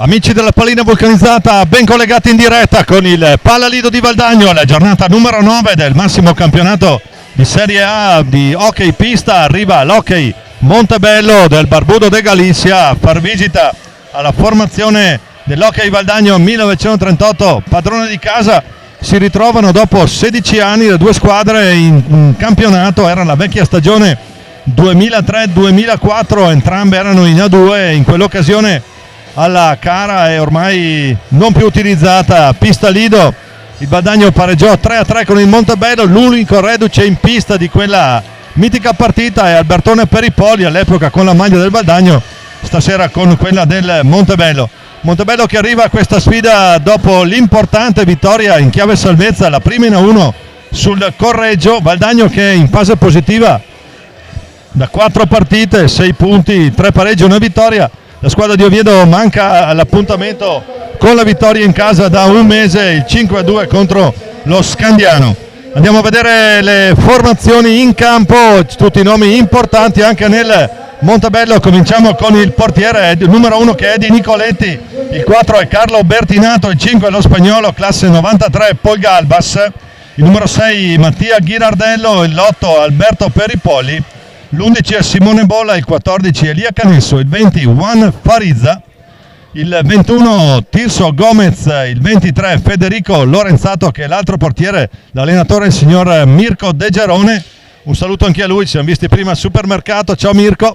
Amici della pallina vulcanizzata, ben collegati in diretta con il Palalido di Valdagno, la giornata numero 9 del massimo campionato di Serie A di hockey pista. Arriva l'hockey Montebello del Barbudo de Galicia a far visita alla formazione dell'hockey Valdagno 1938, padrone di casa. Si ritrovano dopo 16 anni le due squadre in campionato. Era la vecchia stagione 2003-2004, entrambe erano in A2. In quell'occasione alla cara e ormai non più utilizzata pista Lido, il Valdagno pareggiò 3-3 con il Montebello. L'unico reduce in pista di quella mitica partita è Albertone Peripoli, all'epoca con la maglia del Valdagno, stasera con quella del Montebello. Montebello che arriva a questa sfida dopo l'importante vittoria in chiave salvezza, la prima in A1 sul Correggio. Valdagno che è in fase positiva da 4 partite, 6 punti, 3 pareggi e una vittoria. La squadra di Oviedo manca all'appuntamento con la vittoria in casa da un mese, il 5-2 contro lo Scandiano. Andiamo a vedere le formazioni in campo, tutti i nomi importanti anche nel Montebello. Cominciamo con il portiere, il numero 1 che è Di Nicoletti, il 4 è Carlo Bertinato, il 5 è lo spagnolo classe 93 Paul Galbas, il numero 6 Mattia Ghirardello, l'8 Alberto Peripoli, l'11 è Simone Bolla, il 14 è Elia Canesso, il 20 Juan Farizza, il 21 Tirso Gomez, il 23 Federico Lorenzato che è l'altro portiere, l'allenatore il signor Mirko De Gerone. Un saluto anche a lui, ci siamo visti prima al supermercato. Ciao Mirko.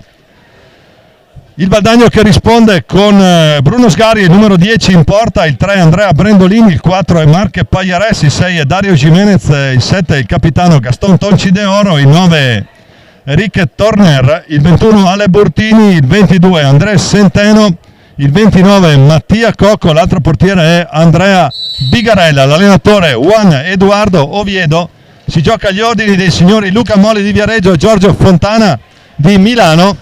Il Valdagno che risponde con Bruno Sgari, il numero 10 in porta, il 3 Andrea Brendolini, il 4 è Marche Pagliares, il 6 è Dario Jimenez, il 7 è il capitano Gaston Tonci De Oro, il 9 è Enrique Torner, il 21 Ale Burtini, il 22 Andrea Centeno, il 29 Mattia Cocco, l'altro portiere è Andrea Bigarella, l'allenatore Juan Eduardo Oviedo. Si gioca agli ordini dei signori Luca Moli di Viareggio e Giorgio Fontana di Milano.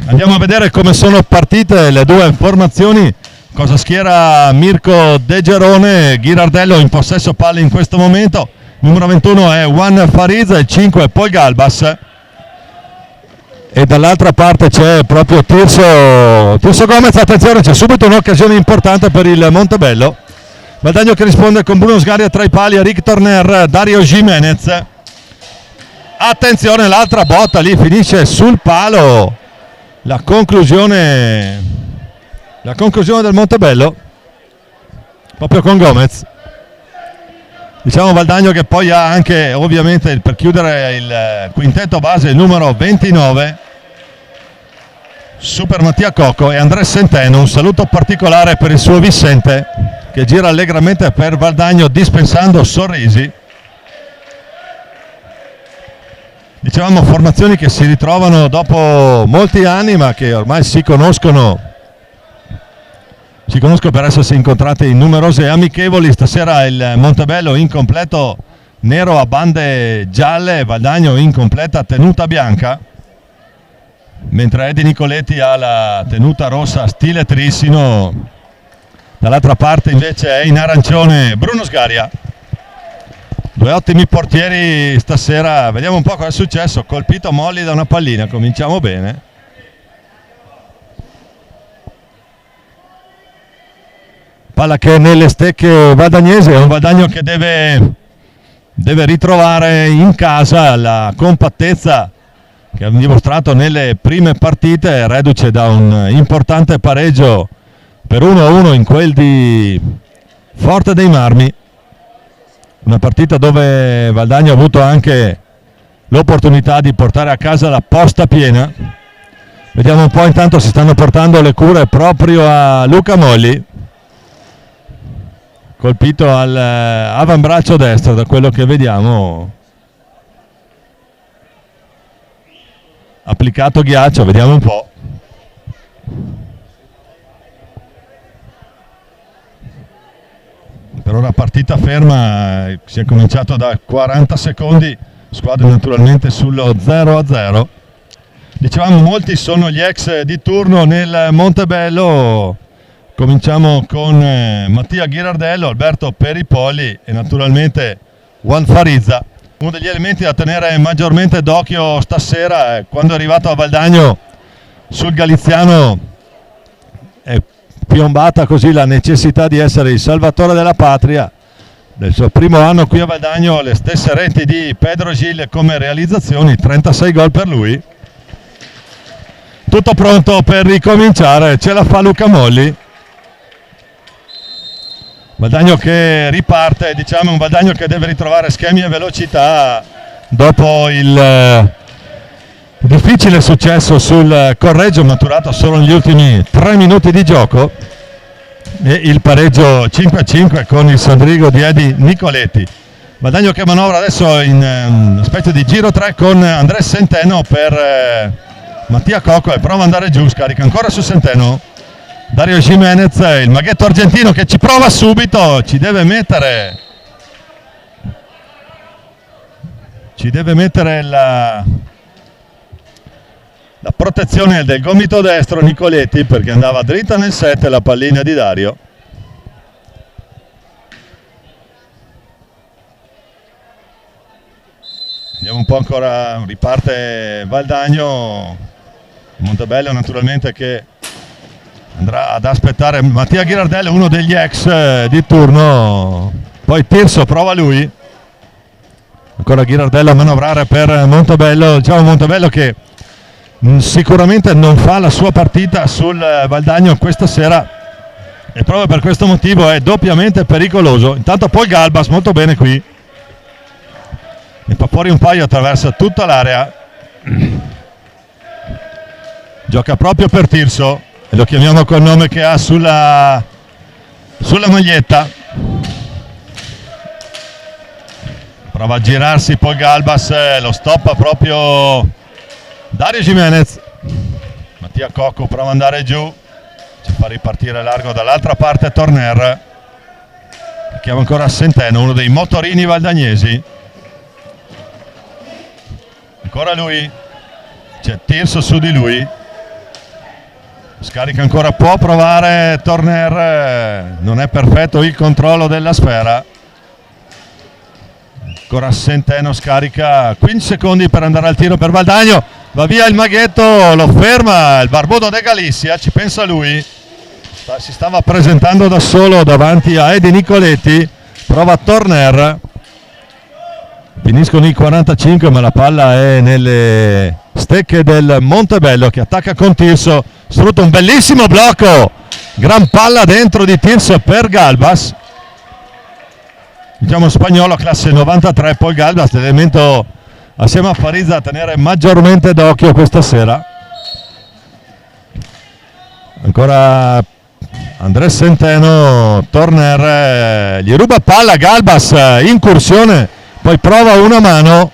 Andiamo a vedere come sono partite le due formazioni, cosa schiera Mirko De Gerone. Ghirardello in possesso palle in questo momento, il numero 21 è Juan Farizza, il 5 è Paul Galbas e dall'altra parte c'è proprio Tirso Gomez. Attenzione, c'è subito un'occasione importante per il Montebello. Valdagno che risponde con Bruno Sgaria tra i pali, Enrique Torner, Dario Jimenez. Attenzione, l'altra botta lì finisce sul palo. La conclusione del Montebello proprio con Gomez. Diciamo Valdagno che poi ha anche ovviamente per chiudere il quintetto base il numero 29 Super Mattia Cocco e Andrea Centeno. Un saluto particolare per il suo Vicente che gira allegramente per Valdagno dispensando sorrisi. Dicevamo formazioni che si ritrovano dopo molti anni ma che ormai si conoscono per essersi incontrati in numerose amichevoli. Stasera il Montebello in completo nero a bande gialle, Valdagno in completa tenuta bianca, mentre Edi Nicoletti ha la tenuta rossa stile Trissino. Dall'altra parte invece è in arancione Bruno Sgaria. Due ottimi portieri stasera. Vediamo un po' cosa è successo. Colpito Molli da una pallina, cominciamo bene. Palla che è nelle stecche vadagnese, è un Valdagno che deve ritrovare in casa la compattezza che ha dimostrato nelle prime partite, reduce da un importante pareggio per 1-1 in quel di Forte dei Marmi, una partita dove Valdagno ha avuto anche l'opportunità di portare a casa la posta piena. Vediamo un po', intanto si stanno portando le cure proprio a Luca Molli, colpito all'avambraccio destro da quello che vediamo, applicato ghiaccio, vediamo un po'. Per ora partita ferma, si è cominciato da 40 secondi, squadre naturalmente sullo 0-0. Dicevamo molti sono gli ex di turno nel Montebello. Cominciamo con Mattia Ghirardello, Alberto Peripoli e naturalmente Juan Farizza. Uno degli elementi da tenere maggiormente d'occhio stasera è quando è arrivato a Valdagno sul Galiziano, è piombata così la necessità di essere il salvatore della patria. Del suo primo anno qui a Valdagno le stesse reti di Pedro Gil come realizzazioni, 36 gol per lui. Tutto pronto per ricominciare, ce la fa Luca Molli. Valdagno che riparte, diciamo un Valdagno che deve ritrovare schemi e velocità dopo il difficile successo sul Correggio, maturato solo negli ultimi 3 minuti di gioco, e il pareggio 5-5 con il Sandrigo di Edi Nicoletti. Valdagno che manovra adesso in una specie di giro 3 con Andrés Centeno per Mattia Cocco e prova ad andare giù, scarica ancora su Centeno. Dario Jimenez, il maghetto argentino che ci prova subito, ci deve mettere la protezione del gomito destro Nicoletti, perché andava dritta nel set la pallina di Dario. Vediamo un po' ancora, riparte Valdagno, Montebello naturalmente che andrà ad aspettare Mattia Ghirardello, uno degli ex di turno. Poi Tirso prova lui, ancora Ghirardello a manovrare per Montebello. Diciamo Montebello che sicuramente non fa la sua partita sul Valdagno questa sera e proprio per questo motivo è doppiamente pericoloso. Intanto poi Galbas molto bene qui, ne fa fuori un paio, attraversa tutta l'area, gioca proprio per Tirso e lo chiamiamo col nome che ha sulla maglietta. Prova a girarsi poi Galbas, lo stoppa proprio Dario Jimenez. Mattia Cocco prova ad andare giù, ci fa ripartire largo dall'altra parte Torner, chiama ancora Centeno, uno dei motorini valdagnesi. Ancora lui, c'è Tirso su di lui, scarica ancora, può provare Torner, non è perfetto il controllo della sfera. Ancora Centeno scarica, 15 secondi per andare al tiro per Valdagno, va via il maghetto, lo ferma il barbuto De Galizia, ci pensa lui, si stava presentando da solo davanti a Edi Nicoletti, prova Torner, finiscono i 45 ma la palla è nelle stecche del Montebello che attacca con Tirso, sfrutta un bellissimo blocco, gran palla dentro di Tirso per Galbas. Diciamo spagnolo classe 93, poi Galbas l'elemento assieme a Farizza a tenere maggiormente d'occhio questa sera. Ancora Andrés Centeno, Torner gli ruba palla, Galbas incursione, poi prova una mano,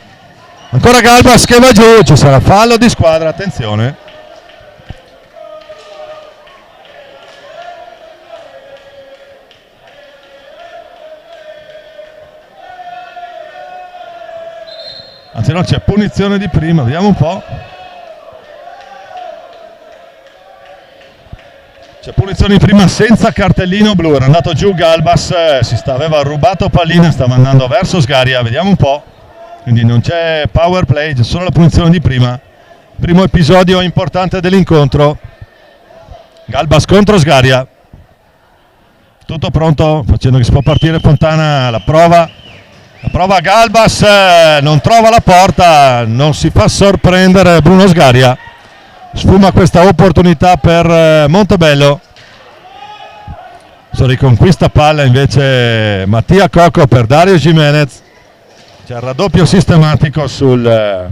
ancora Galbas che va giù, ci sarà fallo di squadra, attenzione. Anzi no, c'è punizione di prima, vediamo un po'. C'è punizione di prima senza cartellino blu, era andato giù Galbas, aveva rubato pallina, stava andando verso Sgaria, vediamo un po'. Quindi non c'è power play, c'è solo la punizione di prima. Primo episodio importante dell'incontro. Galbas contro Sgaria. Tutto pronto, facendo che si può partire Fontana, la prova Galbas, non trova la porta, non si fa sorprendere Bruno Sgaria, sfuma questa opportunità per Montebello. Riconquista palla invece Mattia Cocco per Dario Jimenez, c'è il raddoppio sistematico sul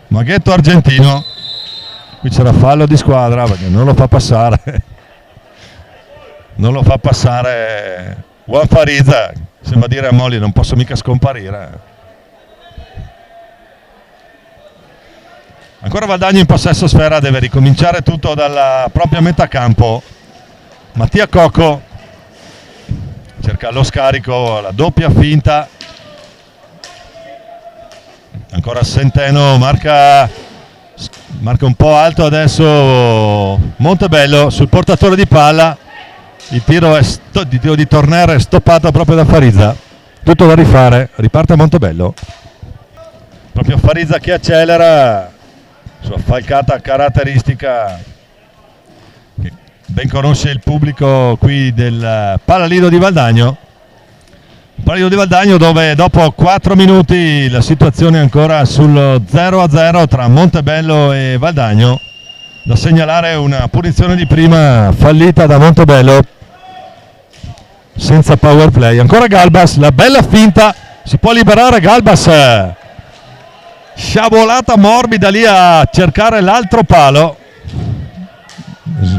maghetto argentino, qui c'era fallo di squadra perché non lo fa passare Juan Farizza. Sembra dire a Molli non posso mica scomparire. Ancora Valdagno in possesso sfera, deve ricominciare tutto dalla propria metà campo. Mattia Cocco cerca lo scarico, la doppia finta. Ancora Centeno, marca un po' alto adesso Montebello sul portatore di palla. Il tiro di Torner è stoppato proprio da Farizza, tutto da rifare, riparte Montebello. Proprio Farizza che accelera, sua falcata caratteristica che ben conosce il pubblico qui del Palalido di Valdagno. Palalido di Valdagno dove dopo 4 minuti la situazione è ancora sullo 0-0 tra Montebello e Valdagno. Da segnalare una punizione di prima fallita da Montebello senza power play. Ancora Galbas, la bella finta, si può liberare Galbas, sciabolata morbida lì a cercare l'altro palo.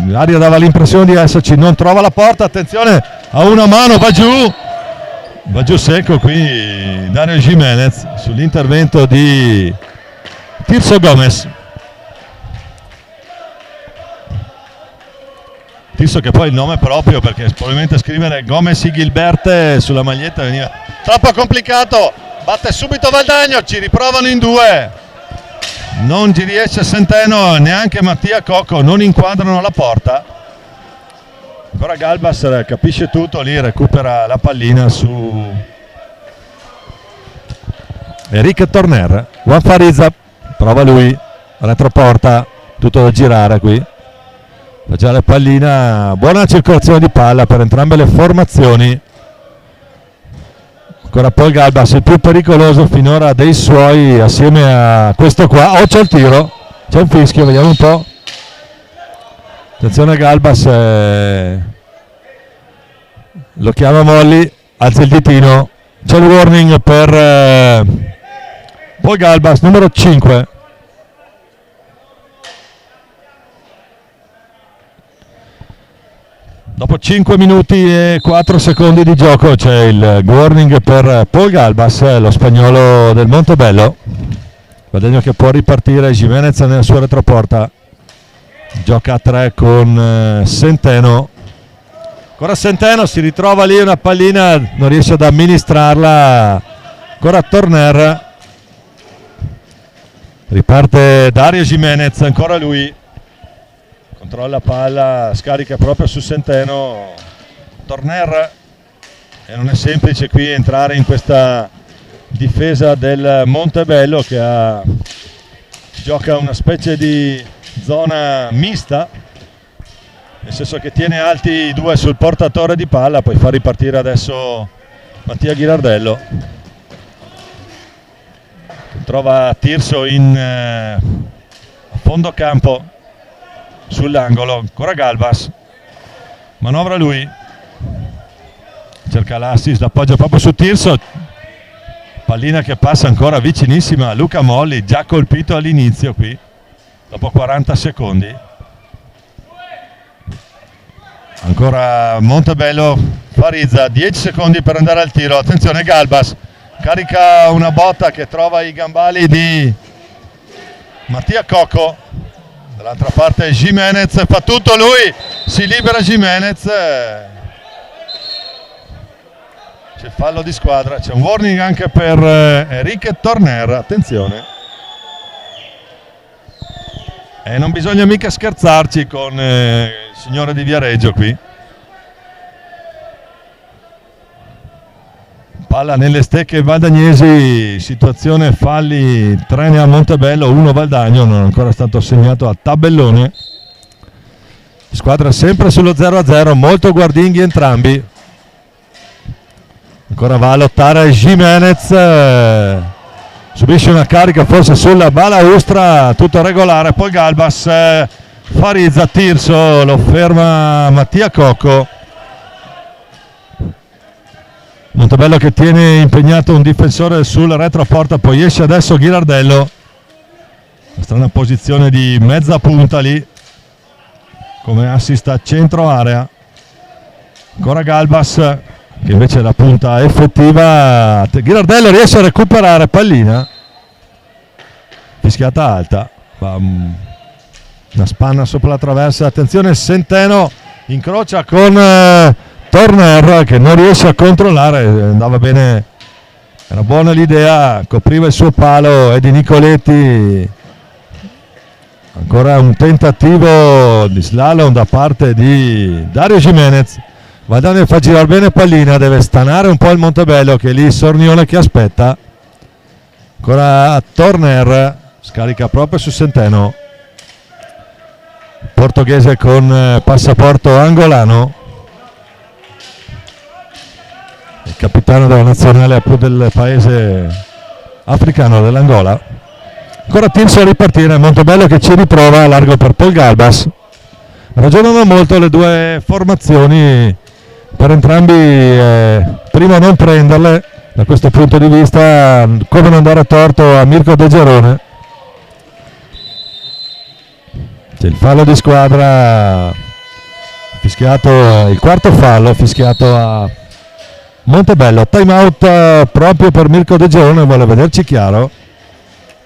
L'aria dava l'impressione di esserci, non trova la porta, attenzione a una mano, va giù secco qui Dario Jimenez sull'intervento di Tirso Gomez. Tirso che poi il nome è proprio, perché probabilmente scrivere Gomez e Gilberte sulla maglietta veniva troppo complicato. Batte subito Valdagno, ci riprovano in due, non ci riesce Centeno, neanche Mattia Cocco, non inquadrano la porta. Ancora Galbas capisce tutto, lì recupera la pallina su Eric Torner. Juan Farizza prova lui, retroporta, tutto da girare qui. Fa già la pallina, buona circolazione di palla per entrambe le formazioni. Ancora poi Galbas, il più pericoloso finora dei suoi assieme a questo qua. Oh, c'è il tiro, c'è un fischio, vediamo un po'. Attenzione Galbas, lo chiama Molli, alza il ditino, c'è il warning per poi Galbas, numero 5. Dopo 5 minuti e 4 secondi di gioco c'è il warning per Paul Galbas, lo spagnolo del Montebello. Valdagno che può ripartire, Jimenez nella sua retroporta, gioca a 3 con Centeno. Ancora Centeno, si ritrova lì una pallina, non riesce ad amministrarla. Ancora Torner, riparte Dario Jimenez, ancora lui. Controlla palla, scarica proprio su Centeno. Torner, e non è semplice qui entrare in questa difesa del Montebello che gioca una specie di zona mista, nel senso che tiene alti i due sul portatore di palla, poi fa ripartire adesso Mattia Ghirardello. Trova Tirso a fondo campo sull'angolo, ancora Galbas, manovra lui, cerca l'assist, l'appoggia proprio su Tirso, pallina che passa ancora vicinissima a Luca Molli, già colpito all'inizio qui, dopo 40 secondi. Ancora Montebello, Farizza, 10 secondi per andare al tiro, attenzione Galbas, carica una botta che trova i gambali di Mattia Cocco. Dall'altra parte Jimenez, fa tutto lui, si libera Jimenez, c'è il fallo di squadra, c'è un warning anche per Enrique Torner, attenzione. E non bisogna mica scherzarci con il signore di Viareggio qui. Palla nelle stecche valdagnesi, situazione falli, 3 ne ha Montebello, 1 Valdagno, non è ancora stato segnato a tabellone. Squadra sempre sullo 0-0, molto guardinghi entrambi. Ancora va a lottare Jimenez, subisce una carica forse sulla balaustra, tutto regolare, poi Galbas, Farizza, Tirso, lo ferma Mattia Cocco. Montebello che tiene impegnato un difensore sul retroporta, poi esce adesso Ghirardello, una strana posizione di mezza punta lì come assist a centro area. Ancora Galbas che invece è la punta effettiva. Ghirardello riesce a recuperare pallina, fischiata alta, una spanna sopra la traversa, attenzione Centeno, incrocia con Torner che non riesce a controllare, andava bene, era buona l'idea, copriva il suo palo Edi Nicoletti. Ancora un tentativo di slalom da parte di Dario Jimenez. Valdagno fa girare bene pallina, deve stanare un po' il Montebello che è lì Sornione che aspetta. Ancora Torner, scarica proprio su Centeno. portoghese con passaporto angolano, il capitano della nazionale del paese africano dell'Angola. Ancora Tirso a ripartire, Montebello che ci riprova, largo per Paul Galbas. Ragionano molto le due formazioni, per entrambi prima non prenderle, da questo punto di vista come non dare torto a Mirko De Gerone. C'è il fallo di squadra fischiato, il quarto fallo fischiato a Montebello. Time out proprio per Mirko De Gerone, vuole vederci chiaro.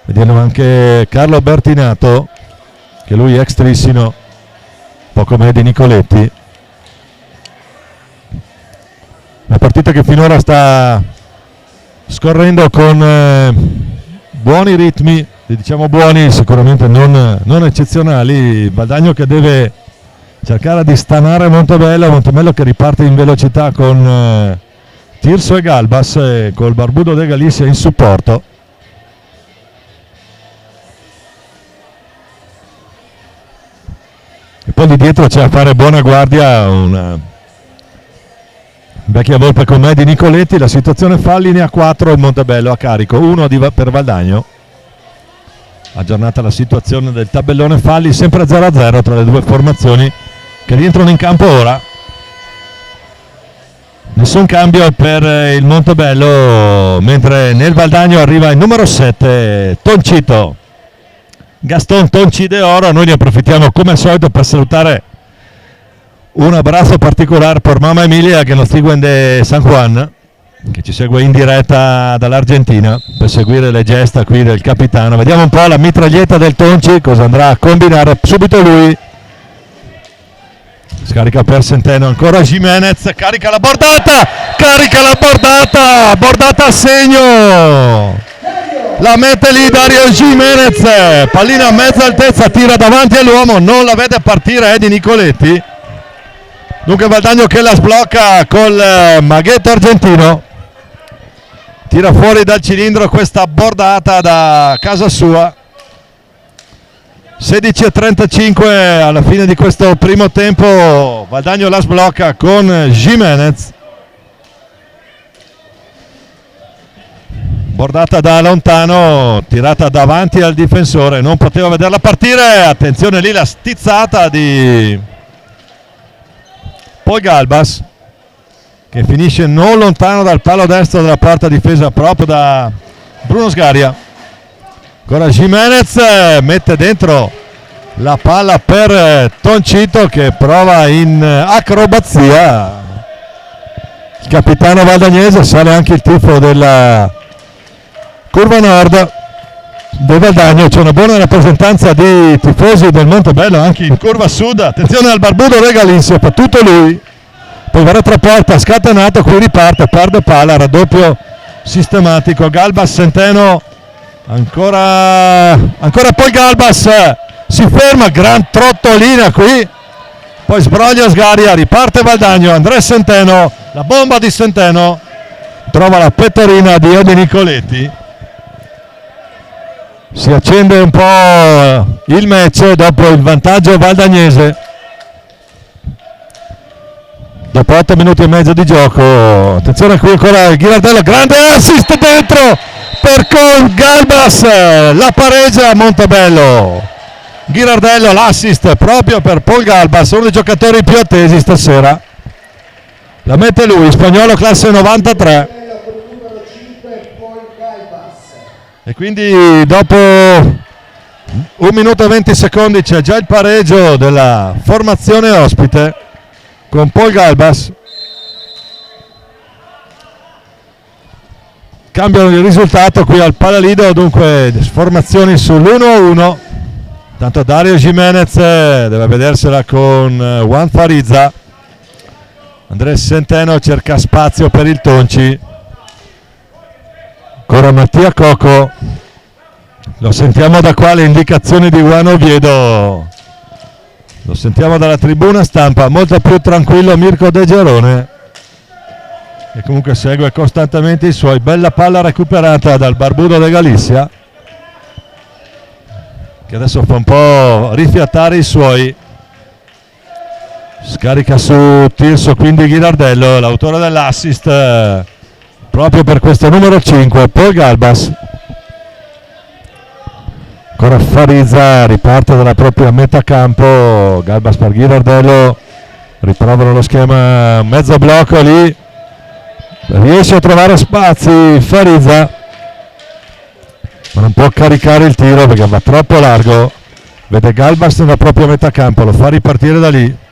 Vediamo anche Carlo Bertinato, che lui è extrissimo, un po' come Di Nicoletti. Una partita che finora sta scorrendo con buoni ritmi, diciamo buoni, sicuramente non eccezionali. Valdagno che deve cercare di stanare Montebello che riparte in velocità con Tirso e Galbas e col Barbudo de Galicia in supporto. E poi di dietro c'è a fare buona guardia una vecchia volpe con me di Nicoletti. La situazione falli ne ha 4 il Montebello a carico, 1 per Valdagno. Aggiornata la situazione del tabellone falli, sempre 0-0 tra le due formazioni che rientrano in campo ora. Nessun cambio per il Montebello, mentre nel Valdagno arriva il numero 7 Toncito, Gaston Tonci de Oro. Noi ne approfittiamo come al solito per salutare un abbraccio particolare per mamma Emilia che nos sigue de San Juan, che ci segue in diretta dall'Argentina per seguire le gesta qui del capitano. Vediamo un po' la mitraglietta del Tonci, cosa andrà a combinare subito lui. Scarica per Centeno, ancora Jimenez, carica la bordata, bordata a segno, la mette lì Dario Jimenez, pallina a mezza altezza, tira davanti all'uomo, non la vede partire Di Nicoletti. Dunque Valdagno che la sblocca col maghetto argentino, tira fuori dal cilindro questa bordata da casa sua. 16:35 alla fine di questo primo tempo, Valdagno la sblocca con Jimenez, bordata da lontano, tirata davanti al difensore, non poteva vederla partire. Attenzione lì la stizzata di Paul Galbas che finisce non lontano dal palo destro della porta difesa proprio da Bruno Sgaria. Ancora Jimenez mette dentro la palla per Toncito che prova in acrobazia. Il capitano valdagnese, sale anche il tifo della curva nord del Valdagno. C'è una buona rappresentanza di tifosi del Montebello anche in curva sud. Attenzione al Barbudo Regalissimo, fa tutto lui, poi va retroporta, scatenato, qui riparte, perde palla, raddoppio sistematico. Galbas Centeno, ancora poi Galbas si ferma, gran trottolina qui, poi sbroglia Sgaria, riparte Valdagno. Andrea Centeno, la bomba di Centeno, trova la pettorina di Odi Nicoletti. Si accende un po' il match dopo il vantaggio valdagnese. Dopo 8 minuti e mezzo di gioco, attenzione qui ancora il Ghirardello, grande assist dentro per Paul Galbas, la pareggia Montebello. Ghirardello, l'assist proprio per Paul Galbas, uno dei giocatori più attesi stasera. La mette lui, spagnolo classe 93. E quindi dopo 1 minuto e 20 secondi c'è già il pareggio della formazione ospite con Paul Galbas. Cambiano il risultato qui al Palalido, dunque formazioni sull'1-1. Tanto Dario Jimenez deve vedersela con Juan Farizza. Andrea Centeno cerca spazio per il Tonci. Ancora Mattia Coco, lo sentiamo da qua le indicazioni di Juan Oviedo, lo sentiamo dalla tribuna stampa, molto più tranquillo Mirko De Gerone, che comunque segue costantemente i suoi. Bella palla recuperata dal Barbudo de Galicia, che adesso fa un po' rifiatare i suoi. Scarica su Tirso, quindi Ghirardello, l'autore dell'assist proprio per questo numero 5, Paul Galbas. Ancora Farizza riparte dalla propria metà campo, Galbas per Ghirardello, riprovano lo schema mezzo blocco lì, riesce a trovare spazi Farizza, ma non può caricare il tiro perché va troppo largo. Vede Galbas nella propria metà campo, lo fa ripartire da lì.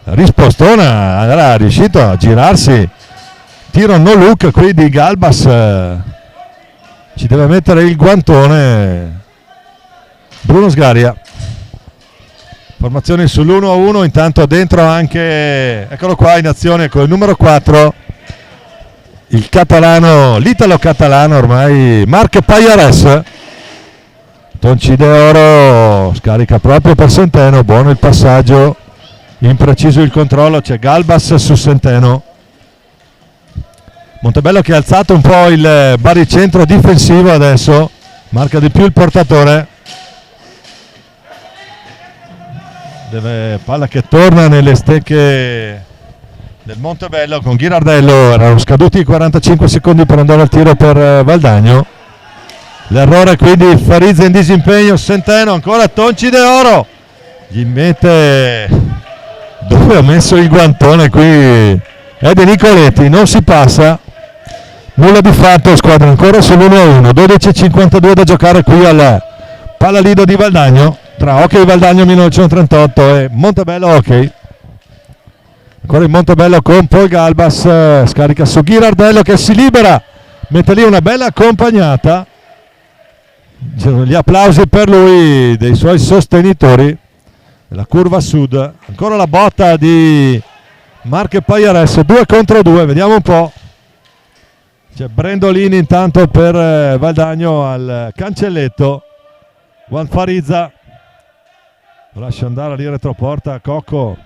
Rispostona, era riuscito a girarsi. Tiro no look qui di Galbas. Ci deve mettere il guantone Bruno Sgaria. Formazione sull'1-1, intanto dentro anche, eccolo qua in azione con il numero 4, il catalano, l'italo-catalano ormai, Marc Payares. Tonci De Oro scarica proprio per Centeno, buono il passaggio, impreciso il controllo, c'è Galbas su Centeno. Montebello che ha alzato un po' il baricentro difensivo adesso, marca di più il portatore. Palla che torna nelle stecche del Montebello con Ghirardello, erano scaduti i 45 secondi per andare al tiro per Valdagno. L'errore quindi Farizza in disimpegno, Centeno, ancora Tonci De Oro, gli mette dove ha messo il guantone qui Edi Nicoletti, non si passa, nulla di fatto, squadra ancora sull'1-1, 12:52 da giocare qui al Palalido di Valdagno, tra Hockey Valdagno 1938 e Montebello Hockey. Ancora il Montebello con Paul Galbas, scarica su Ghirardello che si libera, mette lì una bella accompagnata. Gli applausi per lui dei suoi sostenitori della curva sud. Ancora la botta di Marc Payares, 2 contro 2, vediamo un po'. C'è Brendolini intanto per Valdagno al cancelletto. Juan Farizza lo lascia andare lì retroporta, Cocco.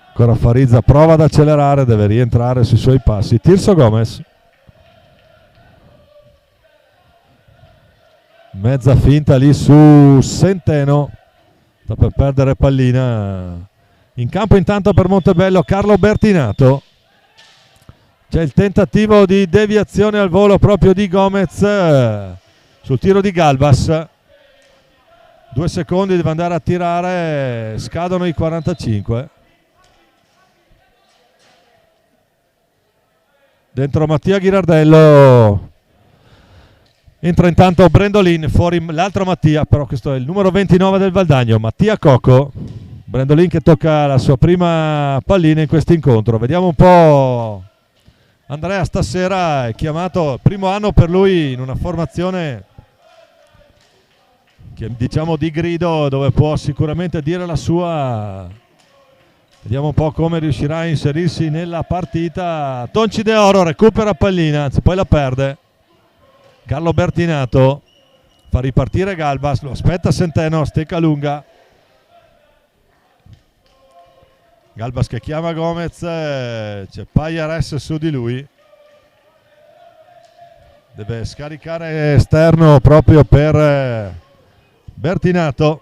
Ancora Farizza prova ad accelerare, deve rientrare sui suoi passi. Tirso Gomez, mezza finta lì su Centeno, sta per perdere pallina. In campo intanto per Montebello Carlo Bertinato, c'è il tentativo di deviazione al volo proprio di Gomez sul tiro di Galbas. 2 secondi, deve andare a tirare, scadono i 45. Dentro Mattia Ghirardello, entra intanto Brendolin, fuori l'altro Mattia, però questo è il numero 29 del Valdagno, Mattia Cocco. Brendolin che tocca la sua prima pallina in questo incontro. Vediamo un po'. Andrea stasera è chiamato, primo anno per lui in una formazione che diciamo di grido, dove può sicuramente dire la sua. Vediamo un po' come riuscirà a inserirsi nella partita. Tonci De Oro recupera pallina, anzi poi la perde. Carlo Bertinato fa ripartire Galbas, lo aspetta Centeno, stecca lunga. Galbas che chiama Gomez, c'è Payares su di lui. Deve scaricare esterno proprio per Bertinato.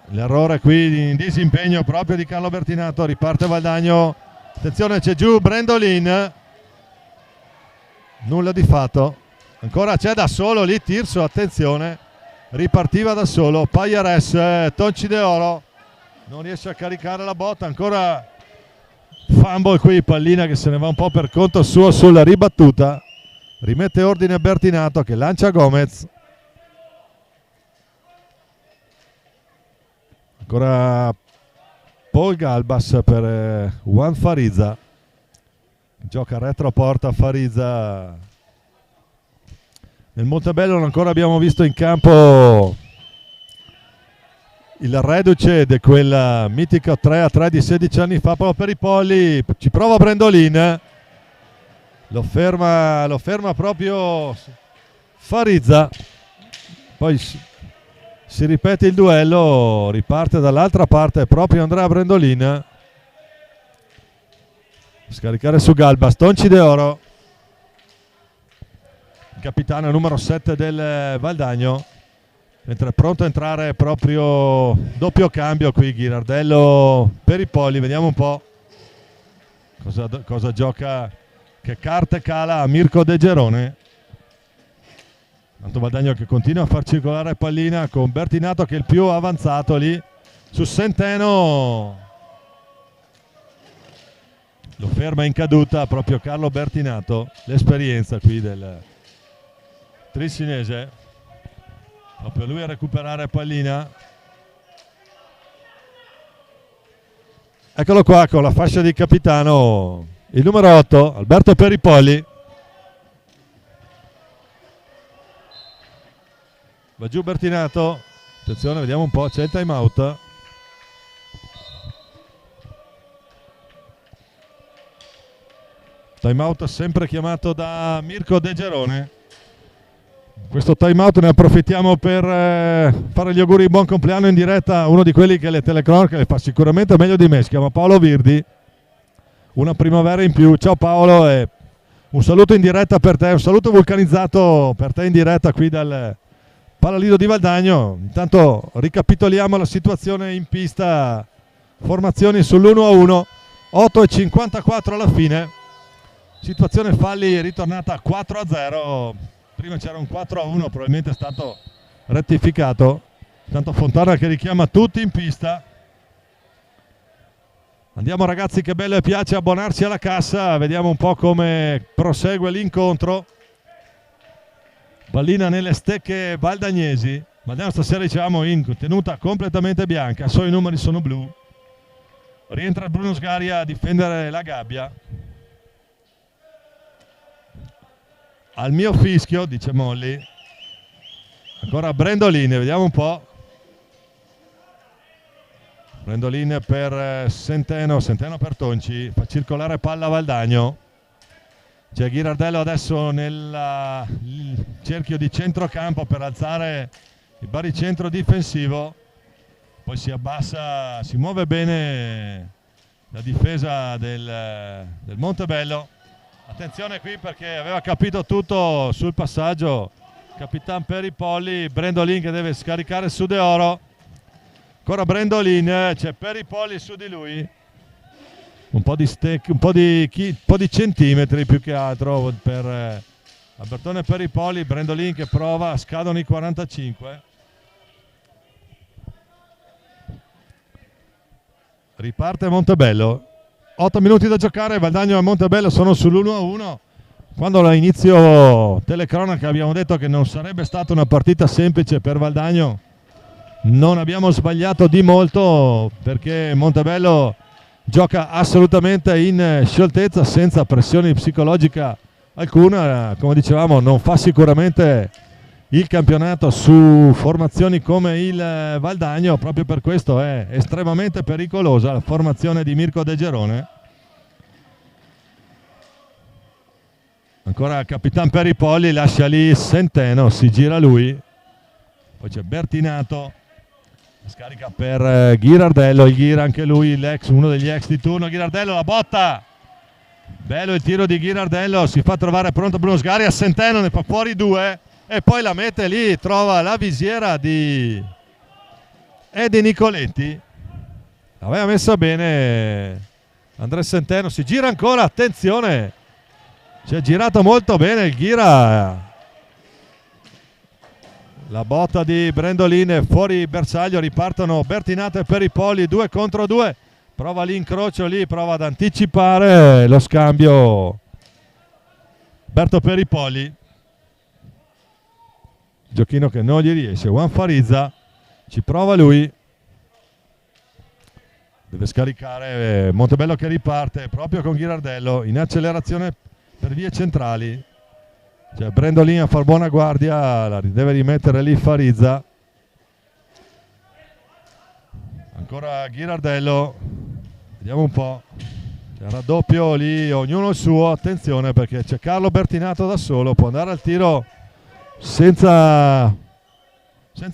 L'errore qui in disimpegno proprio di Carlo Bertinato, riparte Valdagno, attenzione c'è giù Brendolin, nulla di fatto, ancora c'è da solo lì Tirso, attenzione, ripartiva da solo, Payares, Tonci De Oro, non riesce a caricare la botta, ancora fumble qui, pallina che se ne va un po' per conto suo sulla ribattuta, rimette ordine Bertinato che lancia Gomez. Ancora Paul Galbas per Juan Farizza, gioca retroporta Farizza. Nel Montebello non ancora abbiamo visto in campo il reduce di quella mitica 3-3 di 16 anni fa, proprio per i polli. Ci prova Brendolin, lo ferma proprio Farizza, poi si ripete il duello, riparte dall'altra parte proprio Andrea Brendolin, scaricare su Galbas, Tonci De Oro, il capitano numero 7 del Valdagno, mentre è pronto a entrare proprio doppio cambio qui Ghirardello per i Poli. Vediamo un po' cosa gioca, che carte cala Mirko De Gerone. Tanto Valdagno che continua a far circolare pallina con Bertinato che è il più avanzato lì su Centeno. Lo ferma in caduta proprio Carlo Bertinato, l'esperienza qui del trissinese. Proprio lui a recuperare pallina. Eccolo qua con la fascia di capitano, il numero 8, Alberto Peripolli. Va giù Bertinato. Attenzione, vediamo un po', c'è il time out. Time out sempre chiamato da Mirko De Gerone. Questo time out ne approfittiamo per fare gli auguri di buon compleanno in diretta a uno di quelli che le telecronache le fa sicuramente meglio di me, si chiama Paolo Virdi. Una primavera in più. Ciao Paolo e un saluto in diretta per te, un saluto vulcanizzato per te in diretta qui dal Palalido di Valdagno. Intanto ricapitoliamo la situazione in pista, formazioni sull'1-1, 8:54 alla fine. Situazione falli ritornata a 4-0, prima c'era un 4-1, probabilmente è stato rettificato. Intanto Fontana che richiama tutti in pista. Andiamo ragazzi, che bello e piace abbonarsi alla cassa, vediamo un po' come prosegue l'incontro. Pallina nelle stecche valdagnesi, Valdagno stasera diciamo in tenuta completamente bianca, solo i numeri sono blu. Rientra Bruno Sgaria a difendere la gabbia. Al mio fischio, dice Molli. Ancora Brendolin, vediamo un po'. Brendolin per Centeno per Tonci, fa circolare palla Valdagno. C'è Ghirardello adesso nel cerchio di centrocampo per alzare il baricentro difensivo. Poi si abbassa, si muove bene la difesa del Montebello. Attenzione qui perché aveva capito tutto sul passaggio Capitan Peripolli. Brendolin che deve scaricare su De Oro. Ancora Brendolin, c'è Peripolli su di lui. Un po' di centimetri più che altro per Albertone Peripolli. Brendolin che prova, scadono i 45. Riparte Montebello. 8 minuti da giocare, Valdagno e Montebello sono sull'1-1. Quando all'inizio telecronaca abbiamo detto che non sarebbe stata una partita semplice per Valdagno, non abbiamo sbagliato di molto, perché Montebello gioca assolutamente in scioltezza, senza pressione psicologica alcuna. Come dicevamo, non fa sicuramente il campionato su formazioni come il Valdagno, proprio per questo è estremamente pericolosa la formazione di Mirko De Gerone. Ancora Capitan Peripolli, lascia lì Centeno, si gira lui, poi c'è Bertinato, scarica per Ghirardello, il Ghira anche lui, uno degli ex di turno. Ghirardello, la botta, bello il tiro di Ghirardello, si fa trovare pronto Bruno Sgaria, Centeno ne fa fuori due e poi la mette lì, trova la visiera di Eddie Nicoletti, l'aveva messa bene Andrea Centeno, si gira ancora, attenzione, si è girato molto bene il Ghira. La botta di Brendolin, fuori bersaglio, ripartono Bertinato e Peripolli 2 contro 2. Prova l'incrocio lì, prova ad anticipare lo scambio Berto Peripolli. Giochino che non gli riesce. Juan Farizza ci prova lui. Deve scaricare Montebello che riparte proprio con Ghirardello in accelerazione per vie centrali. C'è Brendolin a far buona guardia, la deve rimettere lì Farizza. Ancora Ghirardello, vediamo un po'. C'è il raddoppio lì, ognuno il suo, attenzione perché c'è Carlo Bertinato da solo, può andare al tiro senza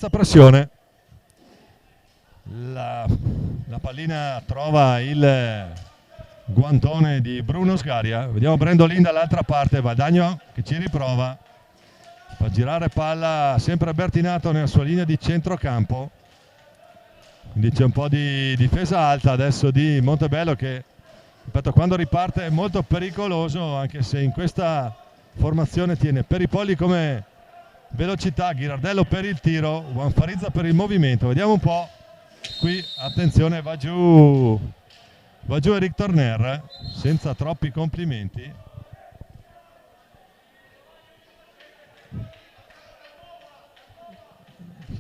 pressione. La pallina trova il guantone di Bruno Sgaria. Vediamo Brendolin dall'altra parte, Valdagno che ci riprova. fa girare palla sempre Bertinato nella sua linea di centrocampo, quindi c'è un po' di difesa alta adesso di Montebello che, ripeto, quando riparte è molto pericoloso, anche se in questa formazione tiene Peripolli come velocità, Ghirardello per il tiro, Juanfarizza per il movimento. Vediamo un po', qui attenzione, va giù Eric Torner senza troppi complimenti.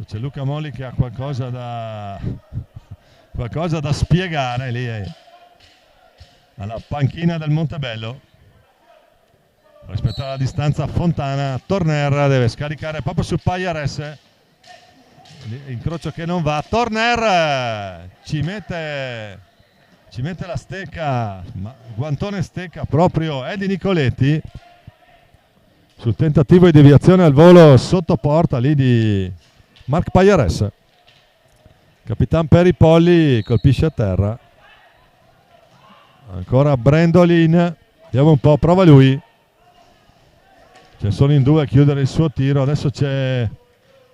C'è Luca Molli che ha qualcosa da spiegare lì alla panchina del Montebello. Rispettare la distanza Fontana, Torner deve scaricare proprio su Pajares, incrocio che non va, Torner ci mette la stecca, guantone stecca proprio Edi Nicoletti sul tentativo di deviazione al volo sotto porta lì di Marc Pajares. Capitan Peripolli colpisce a terra, ancora Brendolin, vediamo un po', prova lui, c'è solo in due a chiudere il suo tiro, adesso c'è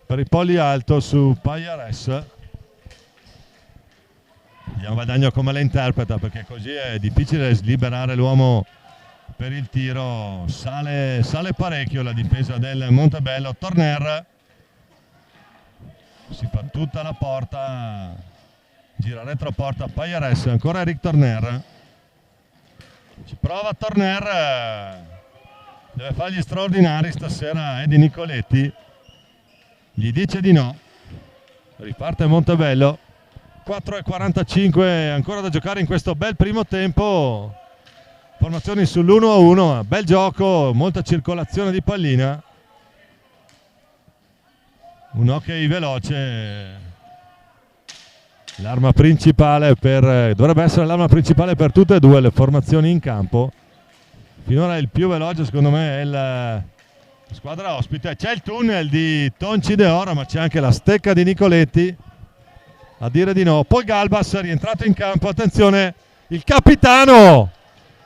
Peripolli alto su Pajares. Vediamo Valdagno come la interpreta, perché così è difficile liberare l'uomo per il tiro. Sale parecchio la difesa del Montebello. Torner si fa tutta la porta, gira retroporta Pajares, ancora Eric Torner, ci prova Torner, deve fare gli straordinari stasera Edi Nicoletti, gli dice di no, riparte Montebello. 4:45 ancora da giocare in questo bel primo tempo, formazioni sull'1-1, bel gioco, molta circolazione di pallina, un hockey veloce, l'arma principale dovrebbe essere l'arma principale per tutte e due le formazioni in campo. Finora il più veloce secondo me è la squadra ospite. C'è il tunnel di Tonci De Oro, ma c'è anche la stecca di Nicoletti a dire di no. Poi Galbas è rientrato in campo, attenzione il capitano,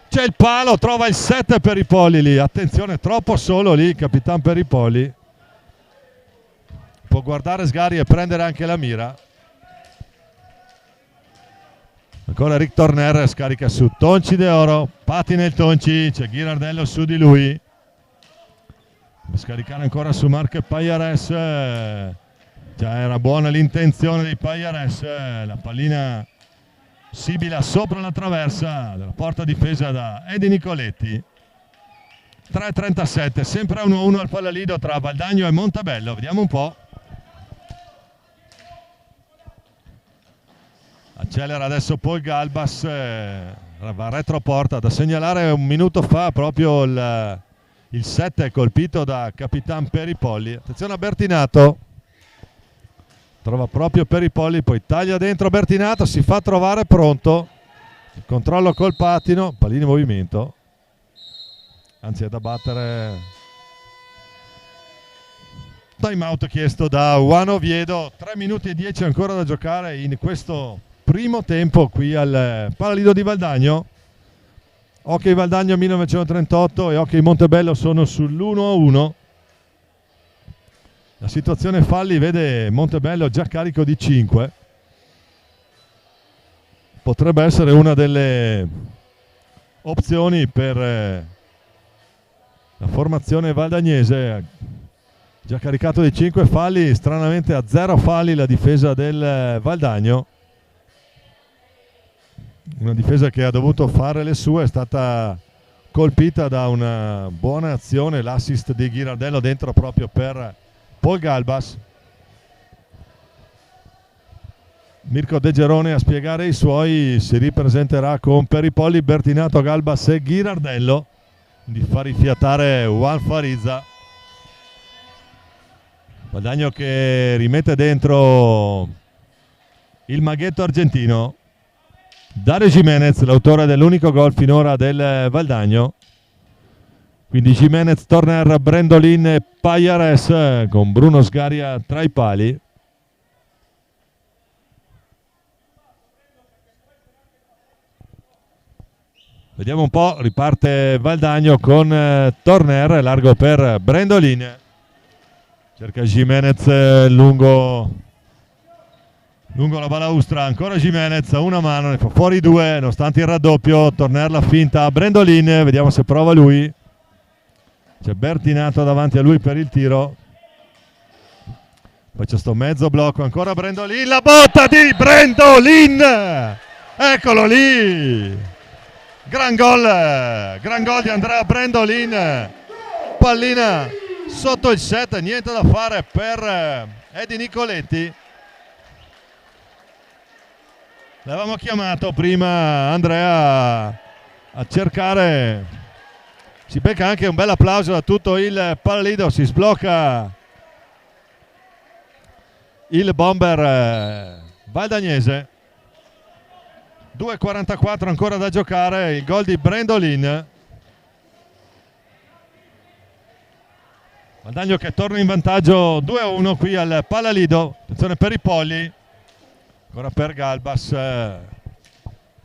c'è il palo, trova il 7 Peripolli lì, attenzione, troppo solo lì il Capitan Peripolli, può guardare Sgari e prendere anche la mira. Ancora Rick Torner scarica su Tonci De Oro, patina il Tonci, c'è Ghirardello su di lui, deve scaricare ancora su Marc Pajares, già era buona l'intenzione di Pajares, la pallina sibila sopra la traversa della porta difesa da Edi Nicoletti. 3:37, sempre 1-1 al pallalido tra Valdagno e Montebello, vediamo un po'. Accelera adesso poi Galbas, va retroporta, da segnalare un minuto fa proprio il 7 colpito da Capitan Peripolli. Attenzione a Bertinato, trova proprio Peripolli, poi taglia dentro Bertinato, si fa trovare pronto, controllo col patino, pallino in movimento, anzi è da battere. Time out chiesto da Juan Oviedo, 3 minuti e 10 ancora da giocare in questo primo tempo qui al Pallalido di Valdagno. Hockey Valdagno 1938 e Hockey Montebello sono sull'1-1. La situazione falli vede Montebello già carico di 5. Potrebbe essere una delle opzioni per la formazione valdagnese. Già caricato di 5 falli, stranamente a 0 falli la difesa del Valdagno. Una difesa che ha dovuto fare le sue, è stata colpita da una buona azione, l'assist di Ghirardello dentro proprio per Paul Galbas. Mirko De Gerone a spiegare i suoi, si ripresenterà con Peripolli, Bertinato, Galbas e Ghirardello, di far rifiatare Juanfarizza. Valdagno che rimette dentro il maghetto argentino Dario Jimenez, l'autore dell'unico gol finora del Valdagno. Quindi Jimenez, Torner, Brendolin e Pajares con Bruno Sgaria tra i pali. Vediamo un po', riparte Valdagno con Torner, largo per Brendolin. cerca Jimenez lungo la balaustra, ancora Jimenez a una mano, ne fa fuori due nonostante il raddoppio. Tornerla finta a Brendolin, vediamo se prova lui. C'è Bertinato davanti a lui per il tiro, poi c'è sto mezzo blocco, ancora Brendolin, la botta di Brendolin, eccolo lì, gran gol di Andrea Brendolin, pallina sotto il set, niente da fare per Eddie Nicoletti. L'avevamo chiamato prima Andrea a cercare, si becca anche un bel applauso da tutto il Palalido, si sblocca il bomber valdagnese. 2:44 ancora da giocare, il gol di Brendolin. Valdagno che torna in vantaggio 2-1 qui al Palalido. Attenzione per i polli, ancora per Galbas,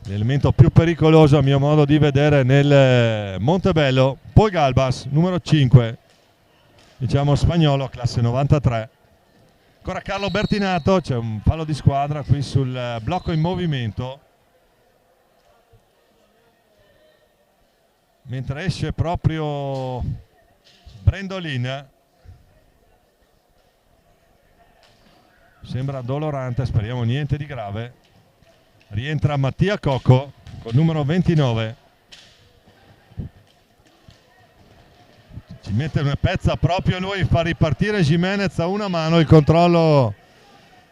l'elemento più pericoloso a mio modo di vedere nel Montebello. Poi Galbas, numero 5, diciamo spagnolo, classe 93. Ancora Carlo Bertinato, c'è un fallo di squadra qui sul blocco in movimento, mentre esce proprio Brendolin. Sembra dolorante, speriamo niente di grave. Rientra Mattia Cocco col numero 29. Ci mette una pezza proprio lui, fa ripartire Jimenez a una mano, il controllo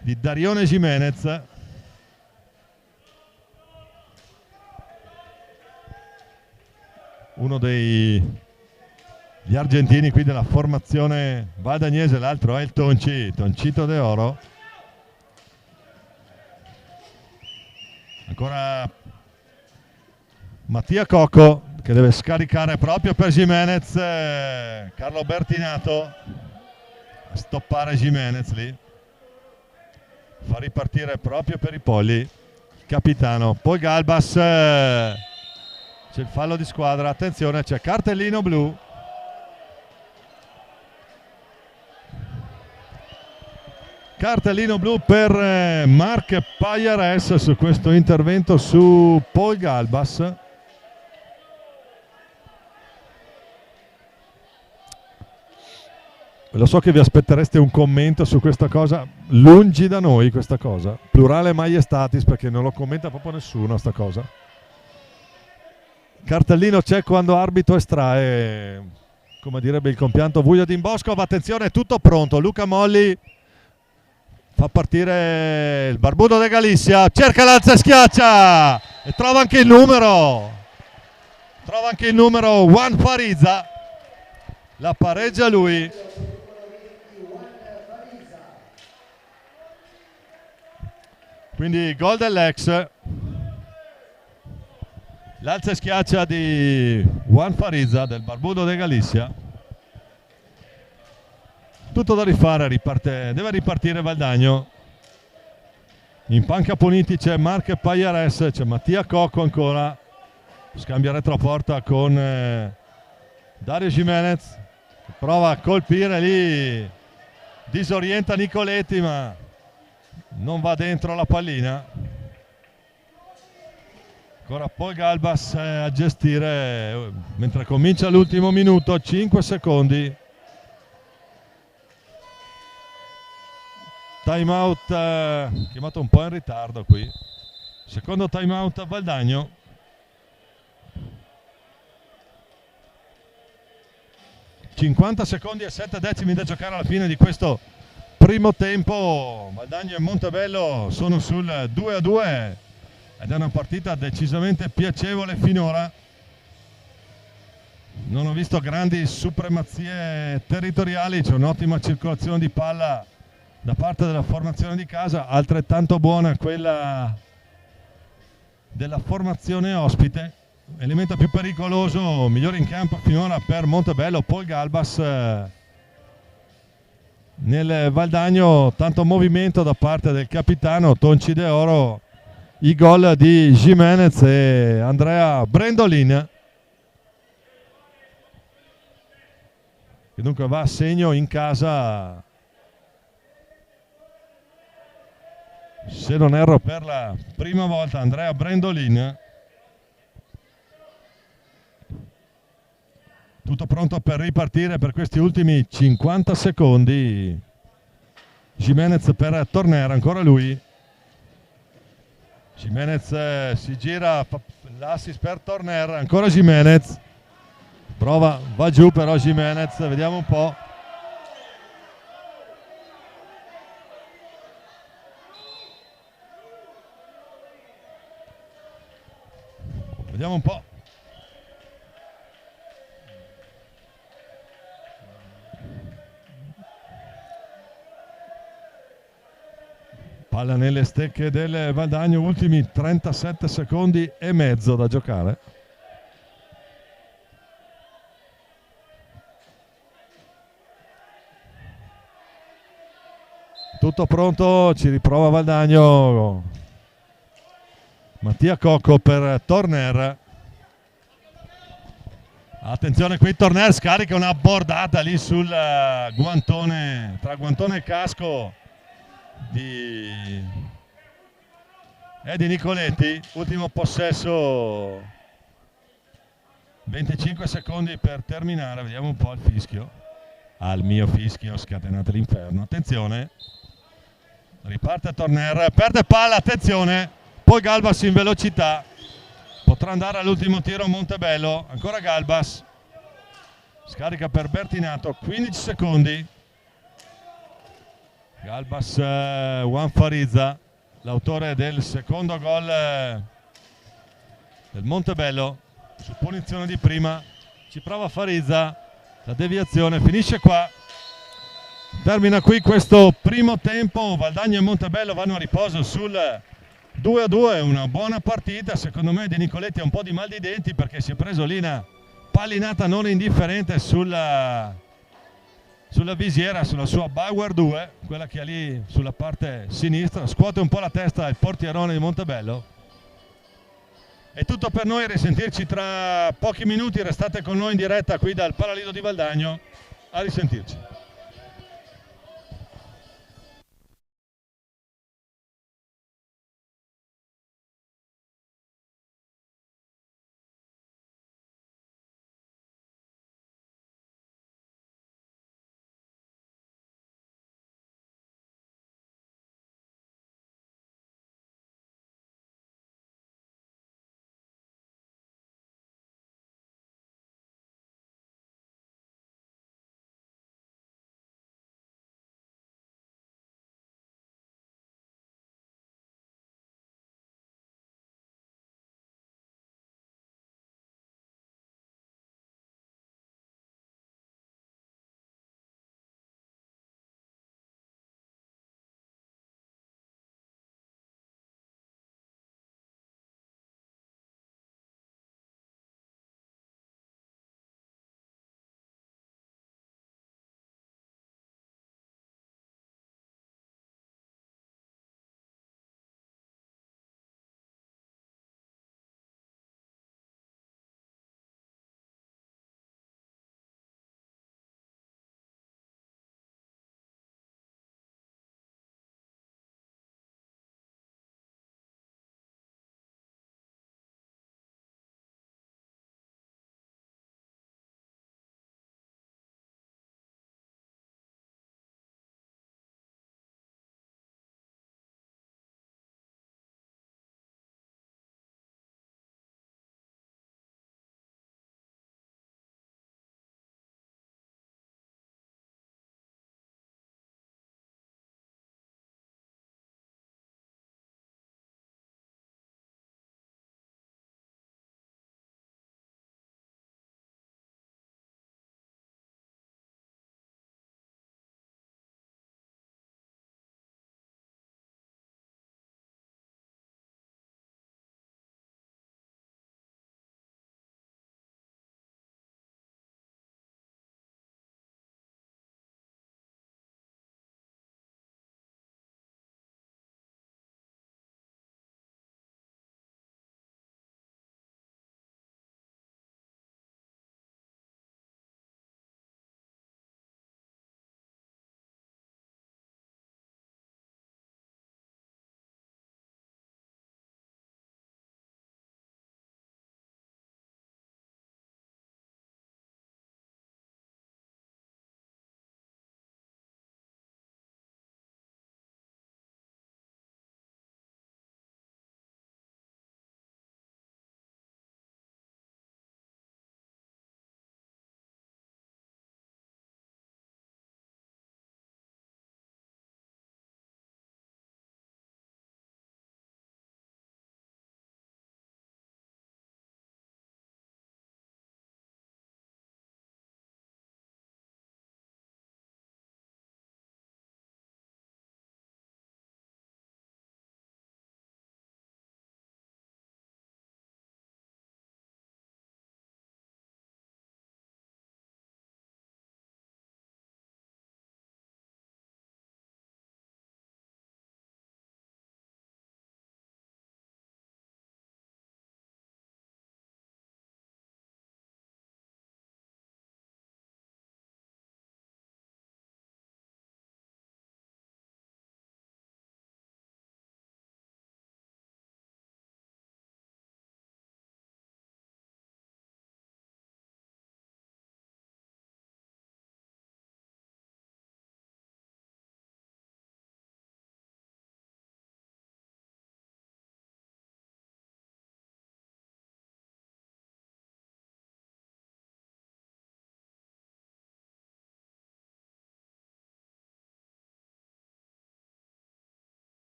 di Darione Jimenez. Uno degli argentini qui della formazione valdagnese, l'altro è il Toncito De Oro. Ancora Mattia Cocco che deve scaricare proprio per Jimenez, Carlo Bertinato a stoppare Jimenez lì, fa ripartire proprio per i polli il capitano. Poi Galbas, c'è il fallo di squadra, attenzione, c'è cartellino blu. Cartellino blu per Marc Payares su questo intervento su Paul Galbas. Lo so che vi aspettereste un commento su questa cosa, lungi da noi questa cosa, plurale maiestatis, perché non lo commenta proprio nessuno sta cosa. Cartellino c'è quando arbitro estrae, come direbbe il compianto Vuglio d'Imboscov. Attenzione, tutto pronto, Luca Molli fa partire il barbuto de Galizia, cerca l'alza e schiaccia e trova anche il numero Juan Farizza, la pareggia lui. Quindi gol dell'ex, l'alza e schiaccia di Juan Farizza del barbuto de Galizia. Tutto da rifare, deve ripartire Valdagno. In panca Puniti c'è Marc Payares, c'è Mattia Cocco ancora, scambia retroporta con Dario Jimenez che prova a colpire lì, disorienta Nicoletti ma non va dentro la pallina. Ancora poi Galbas a gestire mentre comincia l'ultimo minuto, 5 secondi. Time out chiamato un po' in ritardo qui. Secondo time out a Valdagno. ...50 secondi e 7 decimi da giocare alla fine di questo primo tempo. Valdagno e Montebello sono sul 2-2 ed è una partita decisamente piacevole finora. Non ho visto grandi supremazie territoriali, c'è un'ottima circolazione di palla da parte della formazione di casa, altrettanto buona quella della formazione ospite. Elemento più pericoloso, migliore in campo finora per Montebello, Paul Galbas. Nel Valdagno tanto movimento da parte del capitano Tonci De Oro, i gol di Jimenez e Andrea Brendolin, che dunque va a segno in casa se non erro per la prima volta, Andrea Brendolin. Tutto pronto per ripartire per questi ultimi 50 secondi. Jimenez per Torner, ancora lui. Jimenez si gira, l'assist per Torner, ancora Jimenez. Prova, va giù però Jimenez, vediamo un po'. Vediamo un po'. Palla nelle stecche del Valdagno, ultimi 37 secondi e mezzo da giocare. Tutto pronto, ci riprova Valdagno. Mattia Cocco per Torner. Attenzione qui, Torner scarica una bordata lì sul guantone, tra guantone e casco di Nicoletti. Ultimo possesso, 25 secondi per terminare, vediamo un po' il fischio. Al mio fischio scatenate l'inferno. Attenzione, riparte Torner, perde palla, attenzione, poi Galbas in velocità, potrà andare all'ultimo tiro Montebello, ancora Galbas, scarica per Bertinato, 15 secondi. Galbas, Juan Farizza, l'autore del secondo gol del Montebello, su punizione di prima, ci prova Farizza, la deviazione finisce qua. Termina qui questo primo tempo, Valdagno e Montebello vanno a riposo sul 2-2, una buona partita. Secondo me Di Nicoletti ha un po' di mal di denti perché si è preso lì una pallinata non indifferente sulla visiera, sulla sua Bauer 2, quella che ha lì sulla parte sinistra, scuote un po' la testa il portierone di Montebello. È tutto per noi, risentirci tra pochi minuti, restate con noi in diretta qui dal Paralido di Valdagno, a risentirci.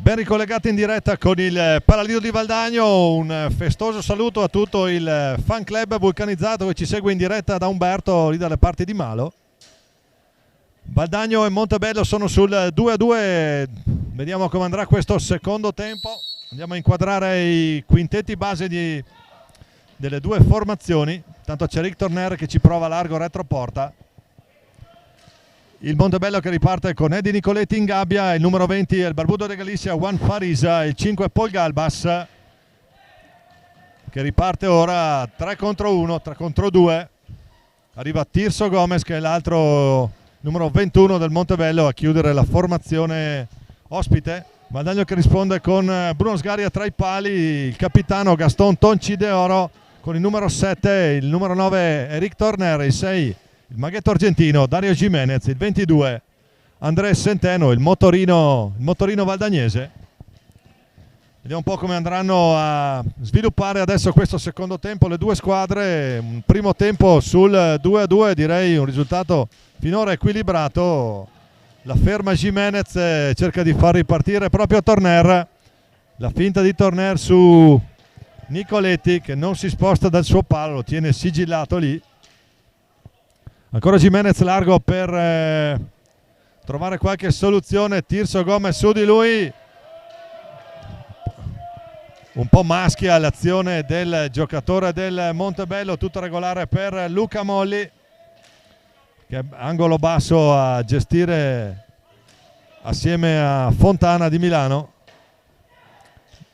Ben ricollegati in diretta con il Palalido di Valdagno, un festoso saluto a tutto il fan club vulcanizzato che ci segue in diretta da Umberto lì dalle parti di Malo. Valdagno e Montebello sono sul 2-2, vediamo come andrà questo secondo tempo. Andiamo a inquadrare i quintetti base delle due formazioni. Intanto c'è Rick Torner che ci prova largo retroporta. Il Montebello che riparte con Eddie Nicoletti in gabbia, il numero 20 è il Barbudo de Galicia, Juan Farisa, il 5 Paul Galbas che riparte ora 3 contro 1, 3 contro 2. Arriva Tirso Gomez che è l'altro numero 21 del Montebello a chiudere la formazione ospite. Valdagno che risponde con Bruno Sgaria tra i pali, il capitano Gaston Tonci de Oro con il numero 7, il numero 9 Eric Torner, il 6 il maghetto argentino Dario Jimenez, il 22 Andrés Centeno, il motorino valdagnese. Vediamo un po' come andranno a sviluppare adesso questo secondo tempo le due squadre. Un primo tempo sul 2-2, direi un risultato finora equilibrato. La ferma Jimenez cerca di far ripartire proprio Torner, la finta di Torner su Nicoletti che non si sposta dal suo palo, lo tiene sigillato lì. Ancora Jimenez largo per trovare qualche soluzione. Tirso Gomez su di lui, un po' maschia l'azione del giocatore del Montebello, tutto regolare per Luca Molli che è angolo basso a gestire assieme a Fontana di Milano.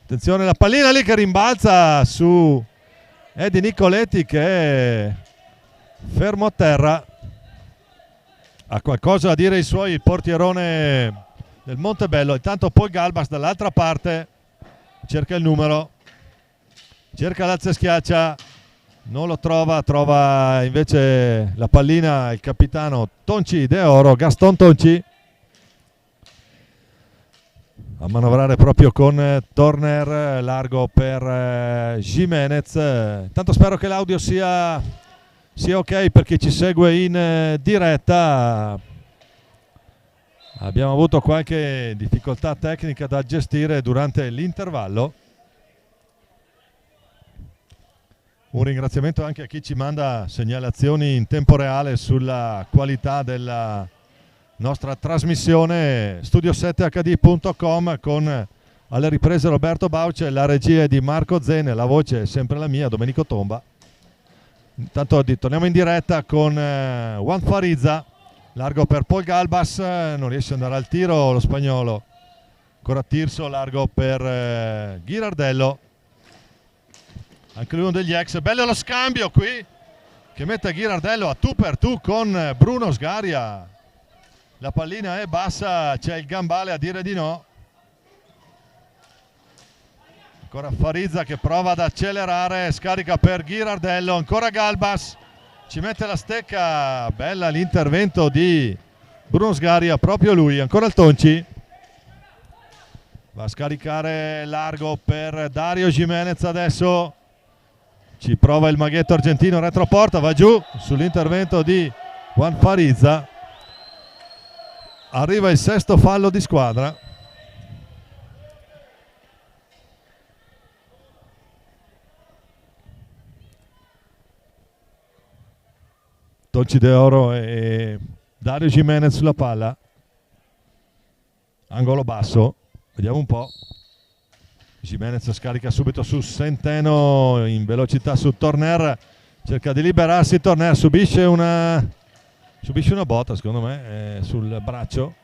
Attenzione la pallina lì che rimbalza su Eddie Nicoletti che è fermo a terra. Ha qualcosa da dire i suoi, il portierone del Montebello. Intanto poi Galbas dall'altra parte cerca il numero, cerca l'alza e schiaccia, non lo trova invece la pallina il capitano Tonci de Oro, Gaston Tonci, a manovrare proprio con Torner, largo per Jimenez. Intanto spero che l'audio sia ok per chi ci segue in diretta. Abbiamo avuto qualche difficoltà tecnica da gestire durante l'intervallo. Un ringraziamento anche a chi ci manda segnalazioni in tempo reale sulla qualità della nostra trasmissione. Studio7hd.com con alle riprese Roberto Bauce, la regia è di Marco Zene, la voce è sempre la mia, Domenico Tomba. Intanto torniamo in diretta con Juan Farizza, largo per Paul Galbas, non riesce ad andare al tiro lo spagnolo. Ancora Tirso, largo per Ghirardello, anche lui uno degli ex. Bello lo scambio qui che mette Ghirardello a tu per tu con Bruno Sgaria. La pallina è bassa, c'è il gambale a dire di no. Ancora Farizza che prova ad accelerare, scarica per Ghirardello, ancora Galbas, ci mette la stecca, bella l'intervento di Bruno Sgaria, proprio lui, ancora il Tonci. Va a scaricare largo per Dario Jimenez adesso, ci prova il maghetto argentino, retroporta, va giù sull'intervento di Juan Farizza. Arriva il sesto fallo di squadra. Tonci de Oro e Dario Jimenez sulla palla, angolo basso, vediamo un po'. Jimenez scarica subito su Centeno, in velocità su Torner, cerca di liberarsi, Torner subisce una botta secondo me sul braccio.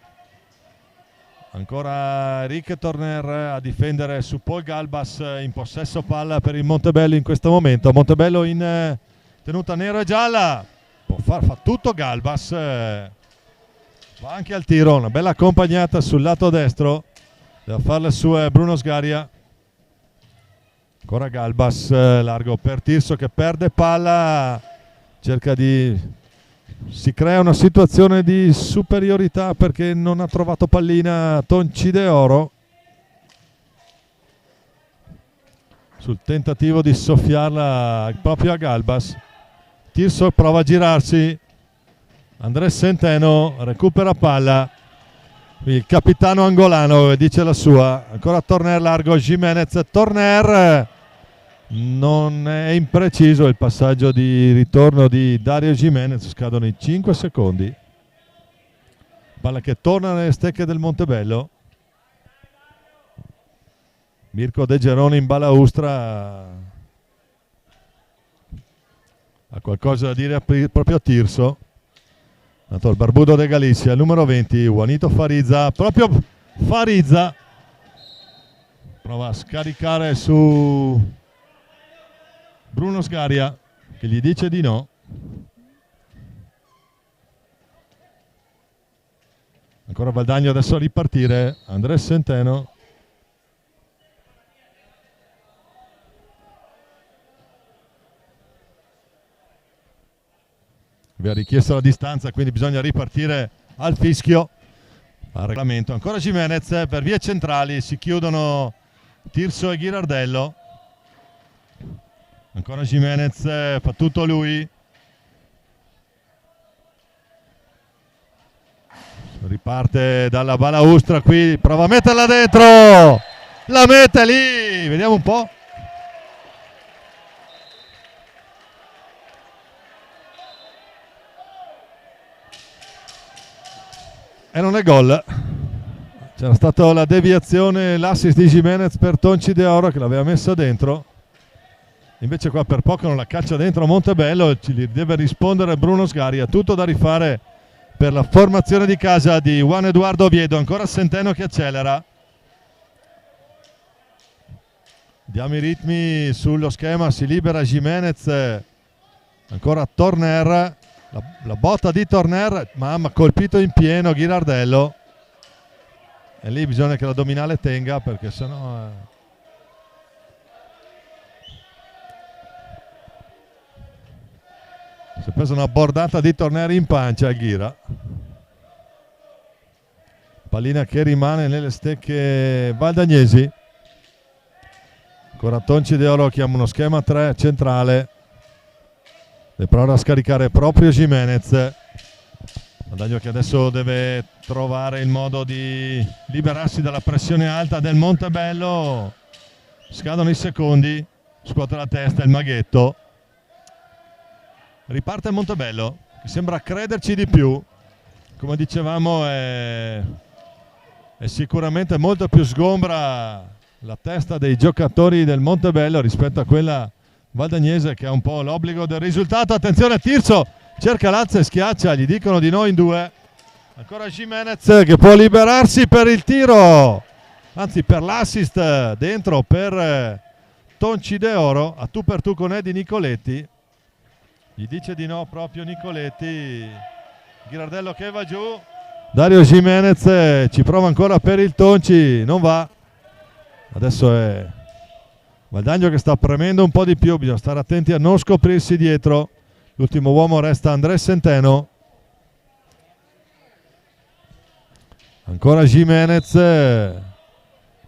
Ancora Rick Torner a difendere su Paul Galbas, in possesso palla per il Montebello in questo momento. Montebello in tenuta nero e gialla, fa tutto Galbas, va anche al tiro, una bella accompagnata sul lato destro, deve farle su Bruno Sgaria. Ancora Galbas, largo per Tirso che perde palla, si crea una situazione di superiorità perché non ha trovato pallina Tonci de Oro sul tentativo di soffiarla proprio a Galbas. Tirso prova a girarsi, Andrés Centeno recupera palla, Il capitano angolano dice la sua. Ancora Torner largo, Jimenez, Torner. Non è impreciso il passaggio di ritorno di Dario Jimenez, scadono i 5 secondi. Palla che torna nelle stecche del Montebello. Mirko De Geroni in balaustra ha qualcosa da dire proprio a Tirso. Tanto il barbudo de Galizia, il numero 20, Juanito Farizza, proprio Farizza prova a scaricare su Bruno Sgaria che gli dice di no. Ancora Valdagno adesso a ripartire, Andres Centeno. Vi ha richiesto la distanza, quindi bisogna ripartire al fischio, al regolamento. Ancora Jimenez per vie centrali, si chiudono Tirso e Ghirardello. Ancora Jimenez, fa tutto lui. Riparte dalla balaustra qui, prova a metterla dentro, la mette lì, vediamo un po'. E non è gol. C'era stata la deviazione, l'assist di Jimenez per Tonci De Oro che l'aveva messa dentro. Invece qua per poco non la caccia dentro Montebello, ci deve rispondere Bruno Sgaria. Tutto da rifare per la formazione di casa di Juan Eduardo Oviedo. Ancora Centeno che accelera. Diamo i ritmi sullo schema, si libera Jimenez. Ancora Torner. La botta di Torner, mamma, colpito in pieno Ghirardello. E lì bisogna che l'addominale tenga perché sennò... Si è preso una bordata di Torner in pancia al Ghira. Pallina che rimane nelle stecche valdagnesi. Ancora Tonci De Oro chiama uno schema 3 centrale. Le prova a scaricare proprio Jimenez. Valdagno che adesso deve trovare il modo di liberarsi dalla pressione alta del Montebello. Scadono i secondi, scuote la testa il maghetto. Riparte il Montebello che sembra crederci di più. Come dicevamo è sicuramente molto più sgombra la testa dei giocatori del Montebello rispetto a quella valdagnese che ha un po' l'obbligo del risultato. Attenzione, Tirso cerca l'alza e schiaccia, gli dicono di no in due. Ancora Jimenez che può liberarsi per il tiro, anzi per l'assist dentro per Tonci De Oro, a tu per tu con Eddie Nicoletti. Gli dice di no proprio Nicoletti. Ghirardello che va giù, Dario Jimenez ci prova ancora per il Tonci, non va. Adesso è Valdagno che sta premendo un po' di più, bisogna stare attenti a non scoprirsi dietro. L'ultimo uomo resta Andres Centeno. Ancora Jimenez, c'è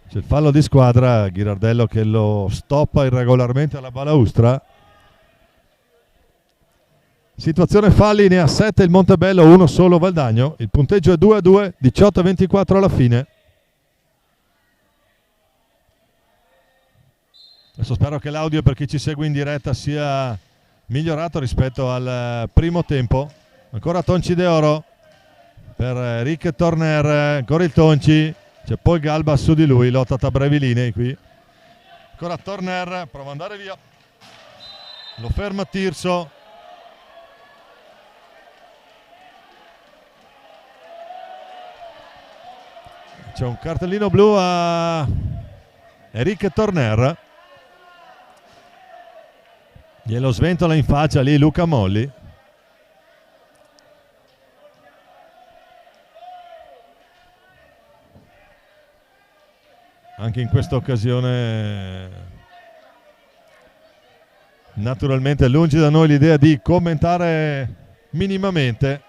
il fallo di squadra, Ghirardello che lo stoppa irregolarmente alla balaustra. Situazione falli, ne ha 7 il Montebello, 1 solo Valdagno. Il punteggio è 2-2, 18-24 alla fine. Adesso spero che l'audio per chi ci segue in diretta sia migliorato rispetto al primo tempo. Ancora Tonci De Oro per Rick Torner, ancora il Tonci, c'è poi Galba su di lui, lotta a brevi linee qui. Ancora Torner, prova ad andare via, lo ferma Tirso. C'è un cartellino blu a Eric Torner. Glielo sventola in faccia lì Luca Molli. Anche in questa occasione naturalmente lungi da noi l'idea di commentare minimamente.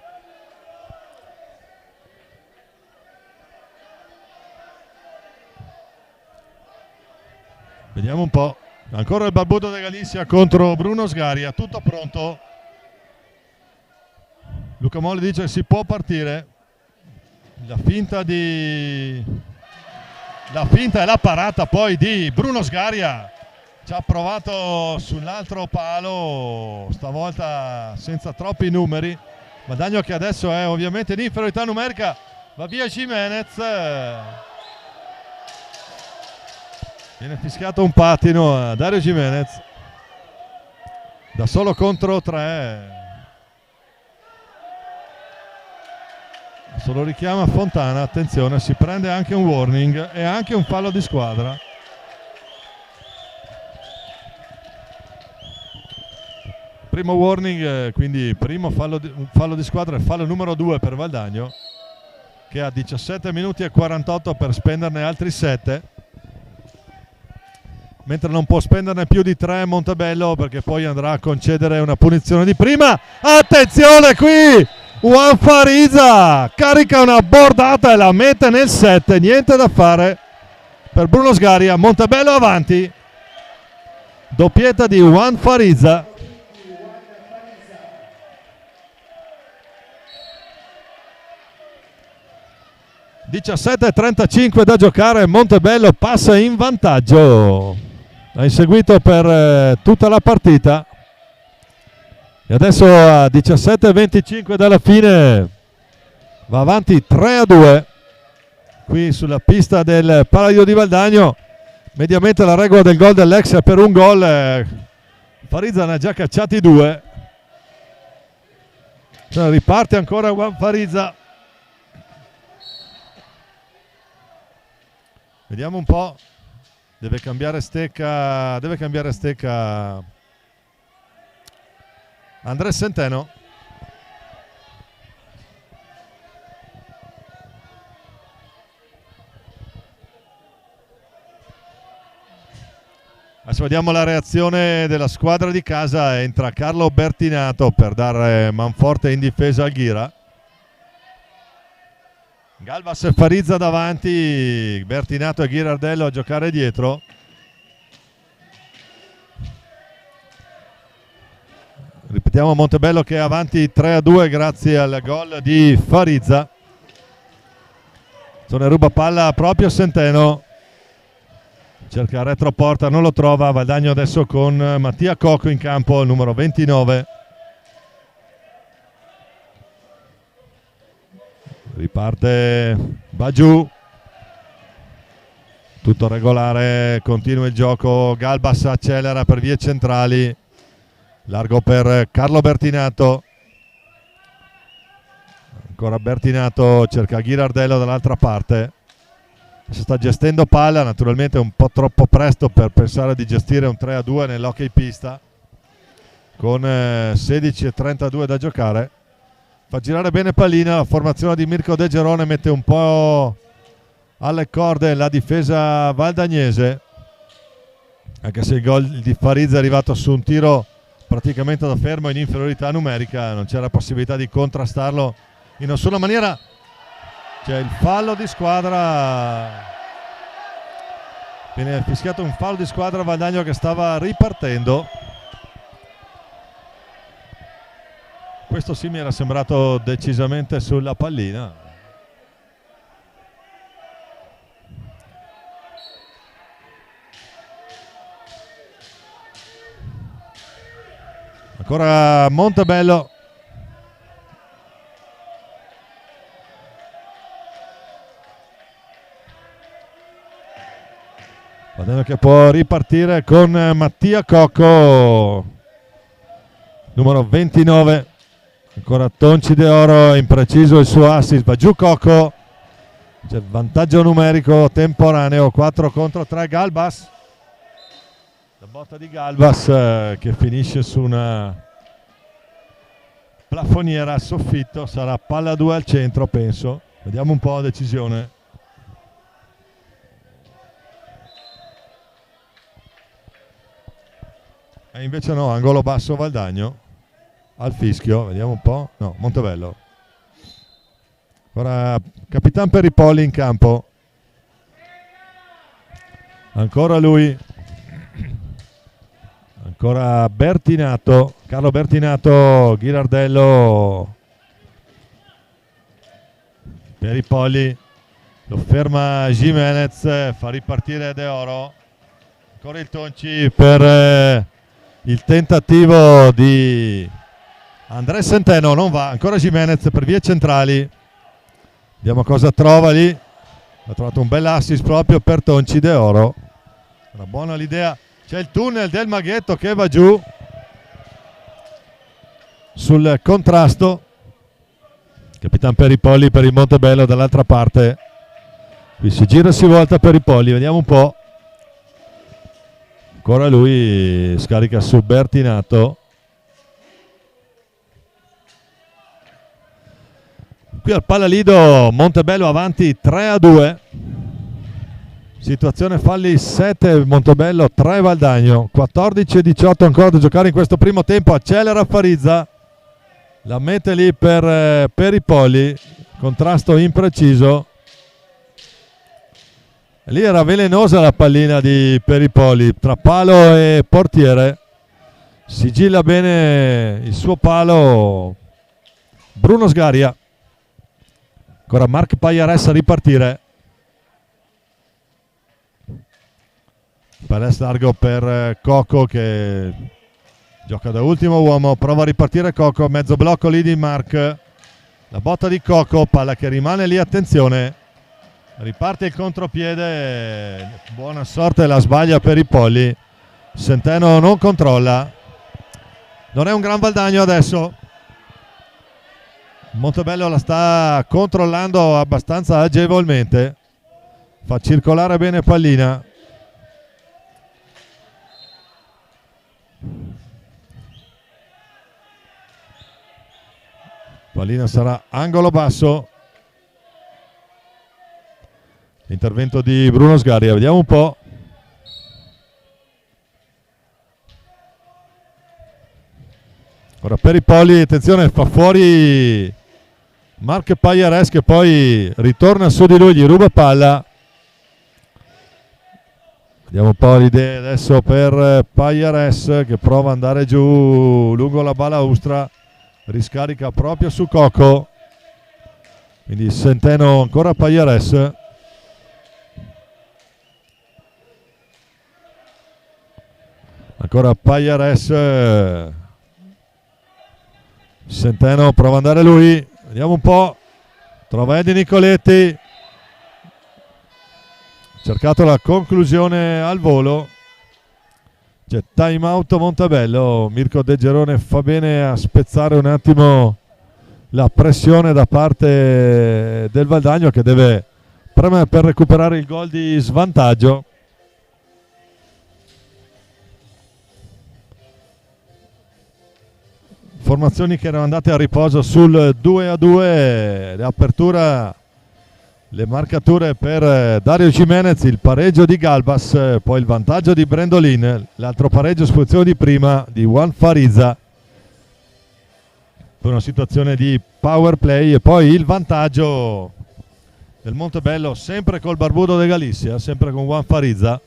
Vediamo un po'. Ancora il barbuto de Galizia contro Bruno Sgaria, tutto pronto. Luca Molli dice che si può partire. La finta e la parata poi di Bruno Sgaria. Ci ha provato sull'altro palo, stavolta senza troppi numeri. Guadagno che adesso è ovviamente in inferiorità numerica. Va via Jimenez. Viene fischiato un pattino a Dario Jimenez. Da solo contro 3. Solo richiama Fontana, attenzione, si prende anche un warning e anche un fallo di squadra. Primo warning, quindi primo un fallo di squadra, il fallo numero 2 per Valdagno, che ha 17 minuti e 48 per spenderne altri 7, mentre non può spenderne più di 3 Montebello, perché poi andrà a concedere una punizione di prima. Attenzione qui! Juan Fariza carica una bordata e la mette nel 7, niente da fare per Bruno Sgaria. Montebello avanti, doppietta di Juan Fariza. (17:35 da giocare). Montebello passa in vantaggio, ha inseguito per tutta la partita. E adesso a 17:25 dalla fine va avanti 3-2 qui sulla pista del Palladio di Valdagno. Mediamente la regola del gol dell'ex è per un gol. Fariza ne ha già cacciati 2. Cioè, riparte ancora Juan Fariza. Vediamo un po'. Deve cambiare stecca. Andrés Centeno. Adesso vediamo la reazione della squadra di casa. Entra Carlo Bertinato per dare manforte in difesa al Ghira. Galvas e Fariza davanti, Bertinato e Ghirardello a giocare dietro. Ripetiamo, Montebello che è avanti 3-2 grazie al gol di Fariza. Sono ruba palla proprio Centeno. Cerca il retroporta, non lo trova. Valdagno adesso con Mattia Cocco in campo, il numero 29. Riparte Bagiù. Tutto regolare, continua il gioco. Galbas accelera per vie centrali. Largo per Carlo Bertinato. Ancora Bertinato, cerca Ghirardello dall'altra parte. Si sta gestendo palla, naturalmente un po' troppo presto per pensare di gestire un 3-2 nell'hockey pista, con 16:32 da giocare. Fa girare bene pallina, la formazione di Mirko De Gerone mette un po' alle corde la difesa valdagnese, anche se il gol di Fariza è arrivato su un tiro praticamente da fermo in inferiorità numerica, non c'era possibilità di contrastarlo in nessuna maniera. C'è il fallo di squadra, viene fischiato un fallo di squadra a Valdagno che stava ripartendo. Questo sì mi era sembrato decisamente sulla pallina. Ancora Montebello. Valdagno che può ripartire con Mattia Cocco, numero 29. Ancora Tonci De Oro, impreciso il suo assist, va giù Cocco. C'è vantaggio numerico temporaneo, 4 contro 3. Galbas, la botta di Galbas che finisce su una plafoniera a soffitto. Sarà palla 2 al centro, penso. Vediamo un po' la decisione. E invece no, angolo basso Valdagno. Al fischio, vediamo un po'. No, Montebello. Ora Capitan Peripolli in campo. Ancora lui. Ancora Bertinato. Carlo Bertinato, Ghirardello. Peripolli lo ferma Jimenez, fa ripartire De Oro, ancora il Tonci per il tentativo di Andrés Centeno, non va, ancora Jimenez per vie centrali, vediamo cosa trova lì, ha trovato un bel assist proprio per Tonci. De Oro, una buona l'idea, c'è il tunnel del maghetto che va giù sul contrasto, Capitan Peripolli per il Montebello dall'altra parte, qui si gira e si volta Peripolli, vediamo un po', ancora lui scarica su Bertinato, qui al Palalido Montebello avanti 3-2, situazione falli 7 Montebello, 3 Valdagno, 14-18 ancora da giocare in questo primo tempo, accelera Farizza, la mette lì per Peripolli, contrasto impreciso, e lì era velenosa la pallina di Peripolli, tra palo e portiere, sigilla bene il suo palo Bruno Sgaria, ancora Marc Pajares a ripartire, palès largo per Coco che gioca da ultimo uomo, prova a ripartire Coco, mezzo blocco lì di Marc, la botta di Coco, palla che rimane lì, attenzione, riparte il contropiede, buona sorte, la sbaglia Peripolli, Centeno non controlla, non è un gran Valdagno adesso, Montebello la sta controllando abbastanza agevolmente, fa circolare bene pallina, pallina sarà angolo basso, intervento di Bruno Sgaria, vediamo un po', ora Peripolli, attenzione, fa fuori Marc Pajares che poi ritorna su di lui, gli ruba palla, vediamo un po' l'idea adesso per Pajares che prova ad andare giù lungo la balaustra, riscarica proprio su Coco, quindi Centeno ancora Pajares, ancora Pajares, Centeno prova ad andare lui, vediamo un po', trova Eddie Nicoletti, cercato la conclusione al volo, c'è time out Montebello, Mirko De Gerone fa bene a spezzare un attimo la pressione da parte del Valdagno che deve premere per recuperare il gol di svantaggio. Formazioni che erano andate a riposo sul 2-2, l'apertura, le marcature per Dario Jimenez, il pareggio di Galbas, poi il vantaggio di Brendolin, l'altro pareggio su posizione di prima di Juan Farizza, per una situazione di power play, e poi il vantaggio del Montebello sempre col Barbudo de Galicia, sempre con Juan Farizza,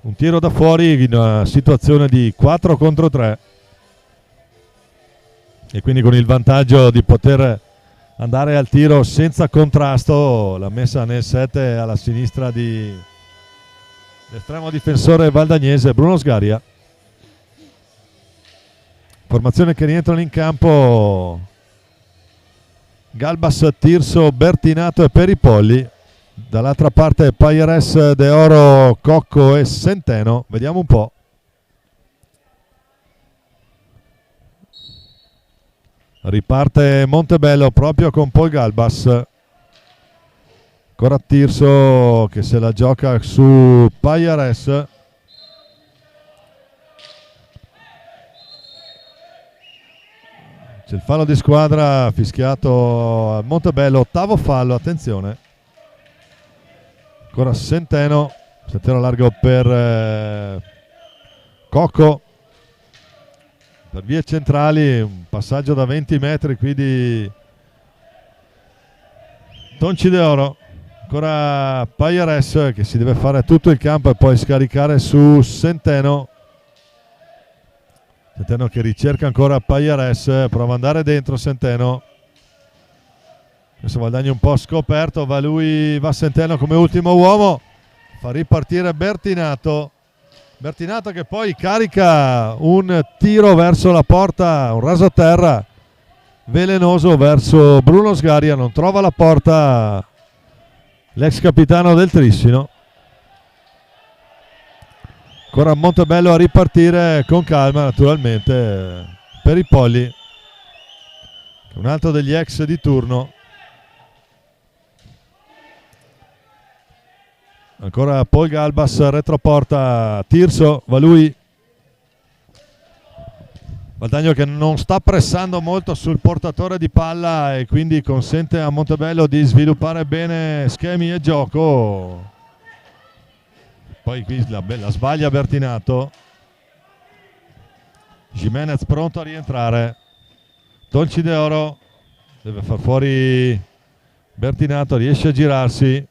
un tiro da fuori in una situazione di 4 contro 3 e quindi con il vantaggio di poter andare al tiro senza contrasto, la messa nel 7 alla sinistra di l'estremo difensore valdagnese Bruno Sgaria. Formazione che rientrano in campo Galbas, Tirso, Bertinato e Peripolli, dall'altra parte Pajares, De Oro, Cocco e Centeno, vediamo un po'. Riparte Montebello proprio con Paul Galbas, ancora Tirso che se la gioca su Pajares, c'è il fallo di squadra fischiato a Montebello, ottavo fallo, attenzione, ancora Centeno largo per Cocco, per vie centrali, un passaggio da 20 metri qui di Tonci De Oro, ancora Pajares che si deve fare tutto il campo e poi scaricare su Centeno che ricerca ancora Pajares, prova ad andare dentro Centeno, Adesso Valdagno un po' scoperto, va Centeno come ultimo uomo, fa ripartire Bertinato. Bertinato che poi carica un tiro verso la porta, un rasoterra velenoso verso Bruno Sgaria, non trova la porta l'ex capitano del Trissino. Ancora Montebello a ripartire con calma, naturalmente, per i Polli, un altro degli ex di turno. Ancora Paul Galbas, retroporta Tirso, va lui. Valdagno che non sta pressando molto sul portatore di palla e quindi consente a Montebello di sviluppare bene schemi e gioco. Poi qui la sbaglia Bertinato. Jimenez pronto a rientrare. Dolci d'Oro deve far fuori Bertinato, riesce a girarsi.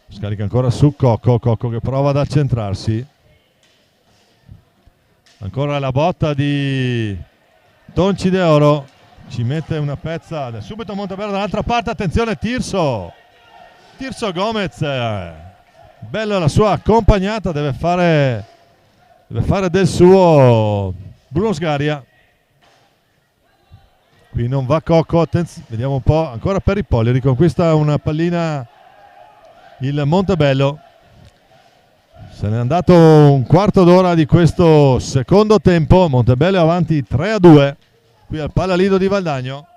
Scarica ancora su Cocco che prova ad accentrarsi. Ancora la botta di Tonci d'Oro, ci mette una pezza, subito Montebello dall'altra parte, attenzione Tirso Gomez, bella la sua accompagnata, deve fare del suo Bruno Sgaria. Qui non va Cocco, vediamo un po', ancora per i Polli, riconquista una pallina il Montebello. Se n'è andato un quarto d'ora di questo secondo tempo, Montebello è avanti 3-2 qui al Palalido di Valdagno.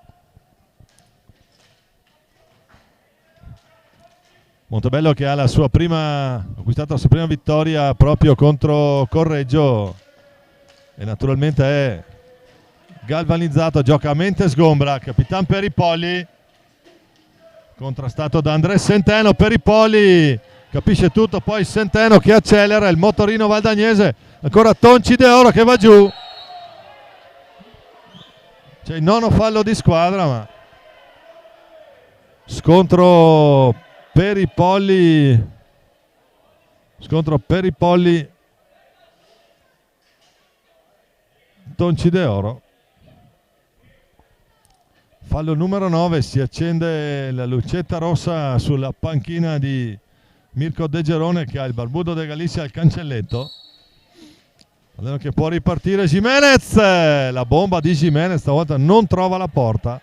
Montebello che ha acquistato la sua prima vittoria proprio contro Correggio e naturalmente è galvanizzato, gioca a mente sgombra, Capitan Peripolli, contrastato da André Centeno. Peripolli capisce tutto, poi Centeno che accelera, il motorino valdagnese, ancora Tonci d'Oro che va giù. C'è il nono fallo di squadra, ma scontro Peripolli Tonci d'Oro. Fallo numero 9, si accende la lucetta rossa sulla panchina di Mirko De Gerone che ha il barbudo De Galizia al cancelletto. Allora che può ripartire Jimenez, la bomba di Jimenez stavolta non trova la porta.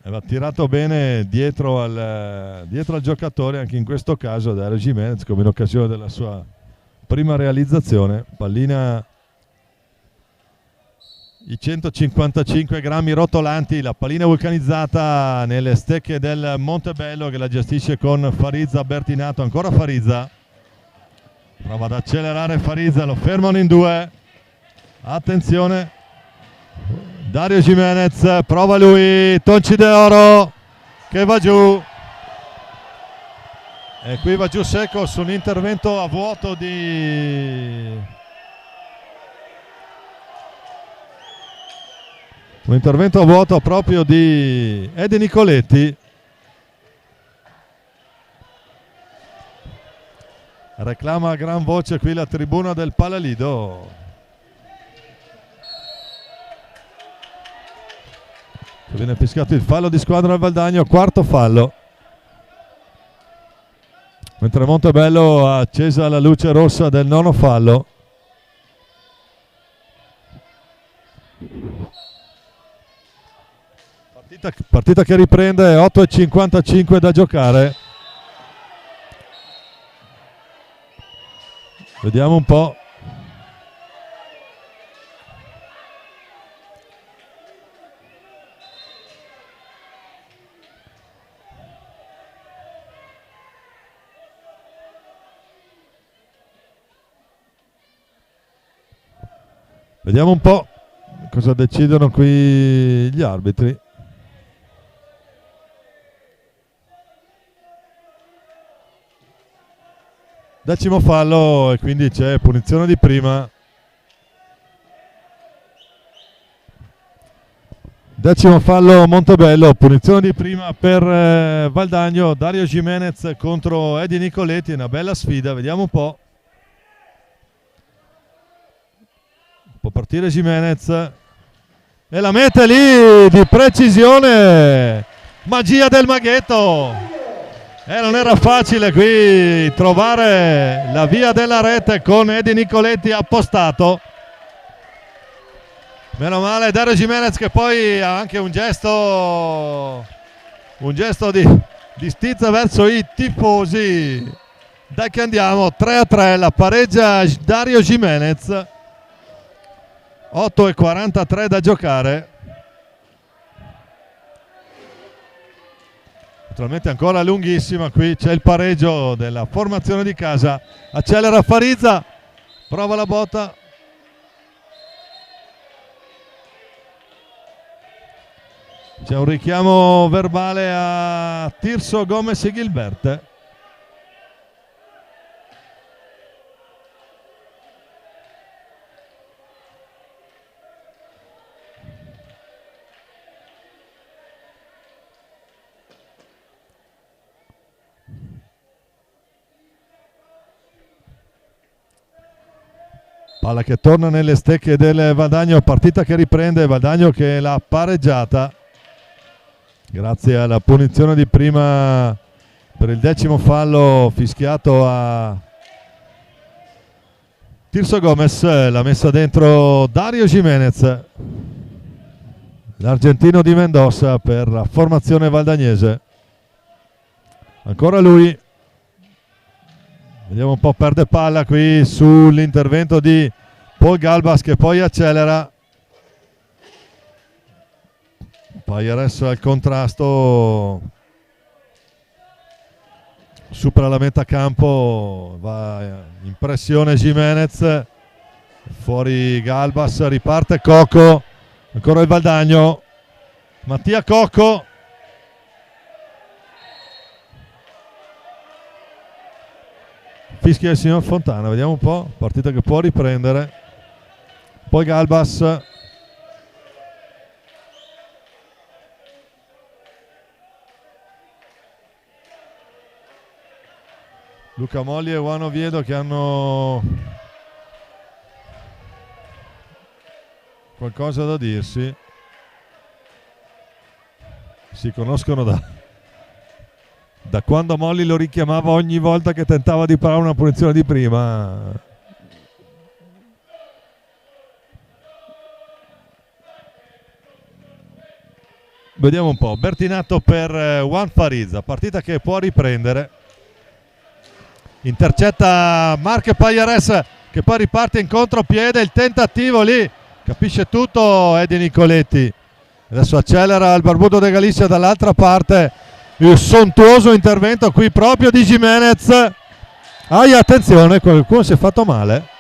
Va tirato bene dietro al giocatore anche in questo caso Dario Jimenez, come in occasione della sua prima realizzazione. Pallina i 155 grammi rotolanti, la pallina vulcanizzata nelle stecche del Montebello che la gestisce con Farizza Bertinato. Ancora Farizza, prova ad accelerare Farizza, lo fermano in due, attenzione Dario Jimenez, prova lui, Tonci d'Oro che va giù e qui va giù secco su un intervento a vuoto proprio di Edi Nicoletti. Reclama a gran voce qui la tribuna del Palalido. Viene fischiato il fallo di squadra al Valdagno, quarto fallo. Mentre Montebello ha accesa la luce rossa del nono fallo. Partita che riprende, 8:55 da giocare. Vediamo un po'. Vediamo un po' cosa decidono qui gli arbitri. Decimo fallo e quindi c'è punizione di prima. Decimo fallo Montebello, punizione di prima per Valdagno. Dario Jimenez contro Edi Nicoletti, una bella sfida, vediamo un po'. Può partire Jimenez, e la mette lì di precisione, magia del maghetto. Non era facile qui trovare la via della rete con Edi Nicoletti appostato. Meno male Dario Jimenez, che poi ha anche un gesto di stizza verso i tifosi. Dai che andiamo, 3-3, la pareggia Dario Jimenez, 8:43 da giocare. Naturalmente ancora lunghissima, qui c'è il pareggio della formazione di casa. Accelera Farizza, prova la botta. C'è un richiamo verbale a Tirso, Gomez e Gilberte. Palla che torna nelle stecche del Valdagno, partita che riprende, Valdagno che l'ha pareggiata grazie alla punizione di prima per il 10° fallo fischiato a Tirso Gomez. L'ha messa dentro Dario Jimenez, l'argentino di Mendoza, per la formazione valdagnese. Ancora lui. Vediamo un po', perde palla qui sull'intervento di Paul Galbas, che poi accelera. Pajares al contrasto, supera la metà campo, va in pressione Jimenez, fuori Galbas, riparte Cocco, ancora il Valdagno, Mattia Cocco. Fischia il signor Fontana, vediamo un po', partita che può riprendere. Poi Galbas, Luca Molli e Juan Oviedo che hanno qualcosa da dirsi. Si conoscono da quando Molli lo richiamava ogni volta che tentava di parare una punizione di prima. Vediamo un po', Bertinato per Juan Farizza, partita che può riprendere. Intercetta Marche Pajares, che poi riparte in contropiede, il tentativo lì, capisce tutto Edi Nicoletti. Adesso accelera il Barbuto de Galicia dall'altra parte, il sontuoso intervento qui proprio di Jimenez. Attenzione, qualcuno si è fatto male.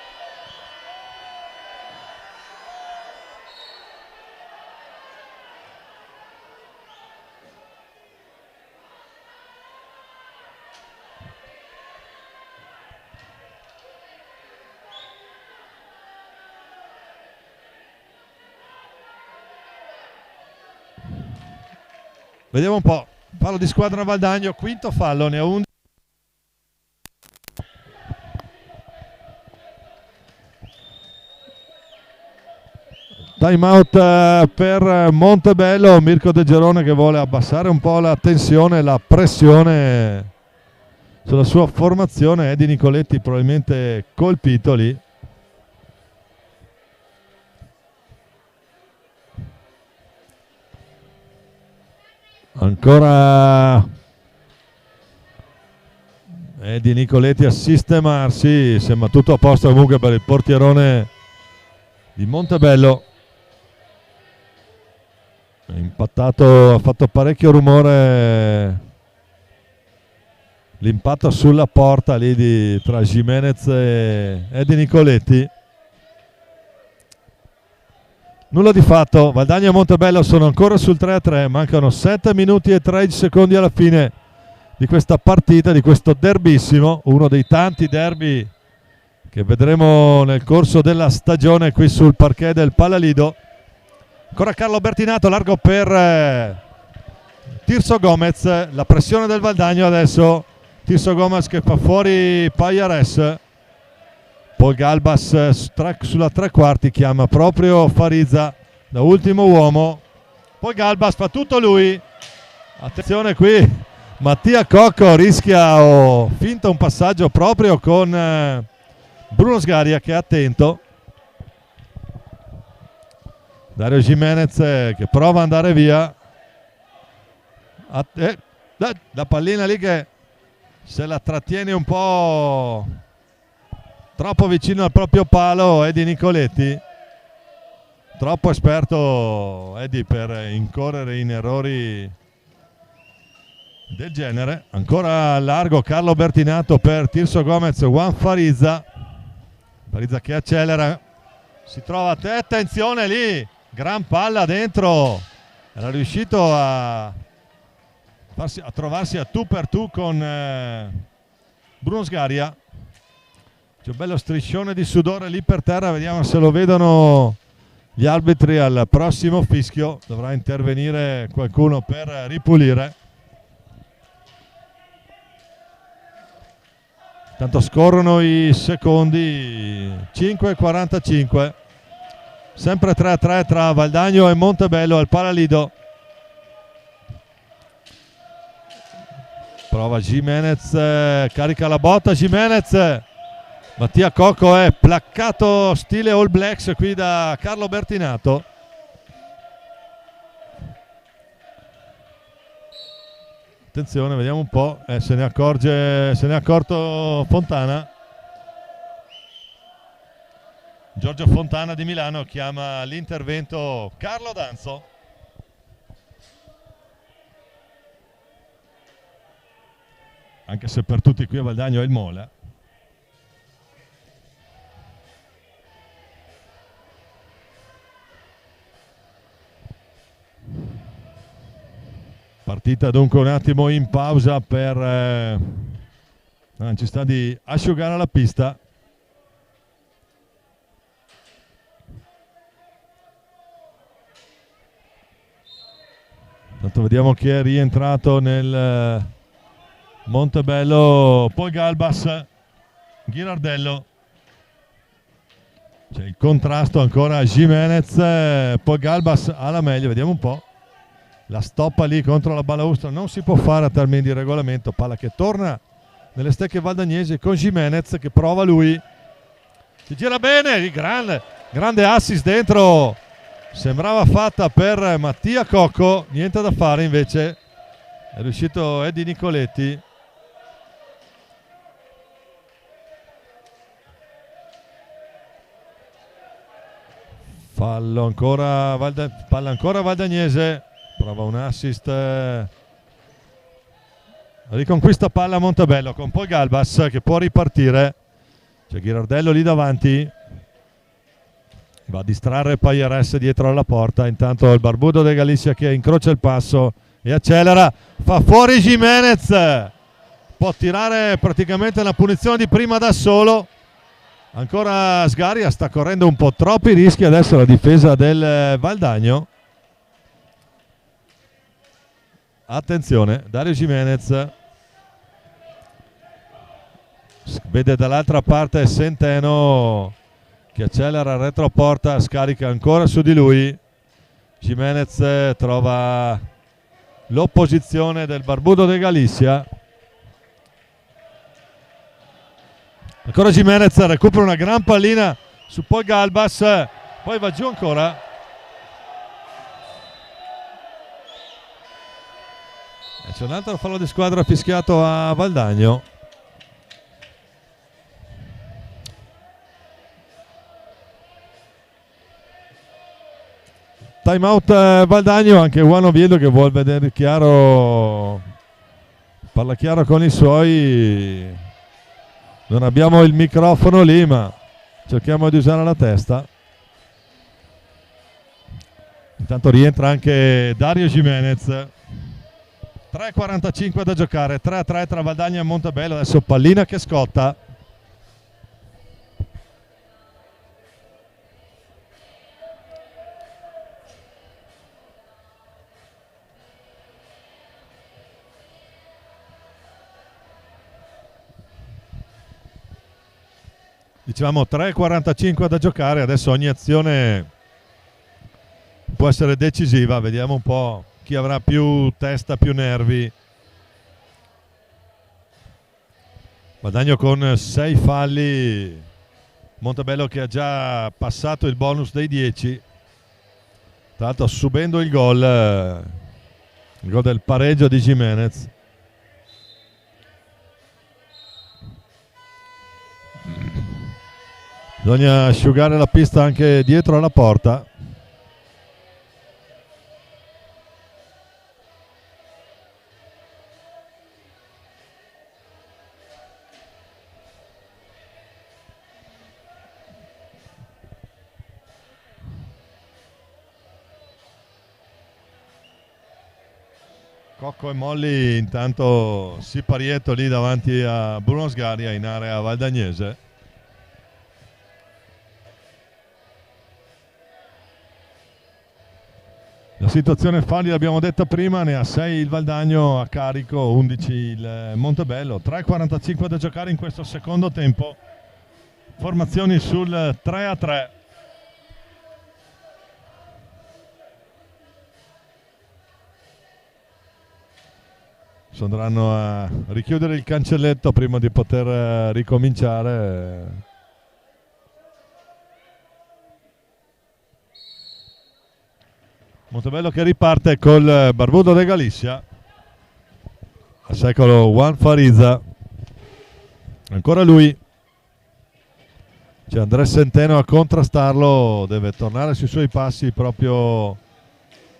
Vediamo un po', fallo di squadra Valdagno, quinto fallo, ne ha 11. Time out per Montebello, Mirko De Gerone che vuole abbassare un po' la tensione, la pressione sulla sua formazione. Edi Nicoletti probabilmente colpito lì. Ancora Edi Nicoletti a sistemarsi, sembra tutto a posto comunque per il portierone di Montebello. È impattato, ha fatto parecchio rumore l'impatto sulla porta lì tra Jimenez e Edi Nicoletti. Nulla di fatto, Valdagno e Montebello sono ancora sul 3-3, mancano 7 minuti e 13 secondi alla fine di questa partita, di questo derbissimo, uno dei tanti derby che vedremo nel corso della stagione qui sul parquet del Palalido. Ancora Carlo Bertinato, largo per Tirso Gomez, la pressione del Valdagno adesso, Tirso Gomez che fa fuori Pajares. Poi Galbas sulla tre quarti chiama proprio Farizza, da ultimo uomo. Poi Galbas fa tutto lui. Attenzione qui, Mattia Cocco rischia o finta un passaggio proprio con Bruno Sgaria che è attento. Dario Jimenez che prova ad andare via. La pallina lì che se la trattiene un po' troppo vicino al proprio palo Eddie Nicoletti. Troppo esperto Eddie per incorrere in errori del genere. Ancora a largo Carlo Bertinato per Tirso Gomez, Juan Farizza che accelera, si trova attenzione lì, gran palla dentro, era riuscito a trovarsi a tu per tu con Bruno Sgaria. C'è un bello striscione di sudore lì per terra, vediamo se lo vedono gli arbitri al prossimo fischio. Dovrà intervenire qualcuno per ripulire. Tanto scorrono i secondi, 5:45, sempre 3-3 tra Valdagno e Montebello al Palalido. Prova Jimenez, carica la botta Jimenez. Mattia Cocco è placcato stile All Blacks qui da Carlo Bertinato. Attenzione, vediamo un po', se ne è accorto Fontana. Giorgio Fontana di Milano chiama all'intervento Carlo Danzo. Anche se per tutti qui a Valdagno è il Mola. Partita dunque un attimo in pausa per la necessità di asciugare la pista. Intanto vediamo chi è rientrato nel Montebello, poi Galbas, Ghirardello. C'è il contrasto ancora Jimenez, poi Galbas alla meglio, vediamo un po'. La stoppa lì contro la balaustra non si può fare a termini di regolamento. Palla che torna nelle stecche valdagnesi con Jimenez che prova lui. Si gira bene, grande assist dentro. Sembrava fatta per Mattia Cocco, niente da fare invece. È riuscito Eddie Nicoletti. Fallo ancora, palla ancora valdagnese. Prova un assist, riconquista palla a Montebello con poi Galbas che può ripartire. C'è Ghirardello lì davanti, va a distrarre Pagliares dietro alla porta. Intanto il Barbudo de Galicia che incrocia il passo e accelera, fa fuori Jimenez, può tirare praticamente la punizione di prima da solo. Ancora Sgaria sta correndo un po' troppi rischi adesso la difesa del Valdagno. Attenzione, Dario Jimenez vede dall'altra parte Centeno che accelera retroporta, scarica ancora su di lui. Jimenez trova l'opposizione del Barbudo de Galicia. Ancora Jimenez recupera una gran pallina su poi Galbas, poi va giù ancora. C'è un altro fallo di squadra fischiato a Valdagno. Time out Valdagno, anche Juan Oviedo che vuol vedere chiaro, parla chiaro con i suoi. Non abbiamo il microfono lì, ma cerchiamo di usare la testa. Intanto rientra anche Dario Jimenez. 3:45 da giocare, 3-3 tra Valdagno e Montebello. Adesso pallina che scotta. Dicevamo 3:45 da giocare, adesso ogni azione può essere decisiva. Vediamo un po' chi avrà più testa, più nervi. Guadagno con 6 falli. Montebello che ha già passato il bonus dei 10. Tra l'altro subendo il gol del pareggio di Jimenez. Bisogna asciugare la pista anche dietro alla porta. Cocco e Molli intanto siparietto lì davanti a Bruno Sgaria in area valdagnese. La situazione falli l'abbiamo detta prima, ne ha 6 il Valdagno a carico, 11 il Montebello, 3:45 da giocare in questo secondo tempo. Formazioni sul 3-3. Andranno a richiudere il cancelletto prima di poter ricominciare. Montebello che riparte col Barbudo de Galicia. Al secolo Juan Fariza. Ancora lui. C'è Andrés Centeno a contrastarlo. Deve tornare sui suoi passi proprio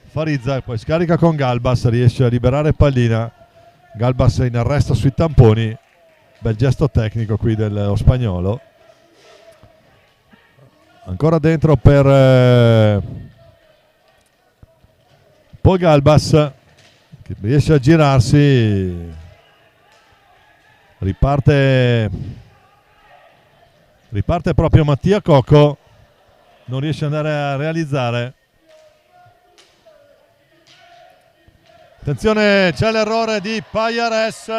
Fariza. Poi scarica con Galbas. Riesce a liberare pallina. Galbas in arresto sui tamponi. Bel gesto tecnico qui dello spagnolo. Ancora dentro per Paul Galbas, che riesce a girarsi. Riparte proprio Mattia Cocco. Non riesce ad andare a realizzare. Attenzione, c'è l'errore di Pajares,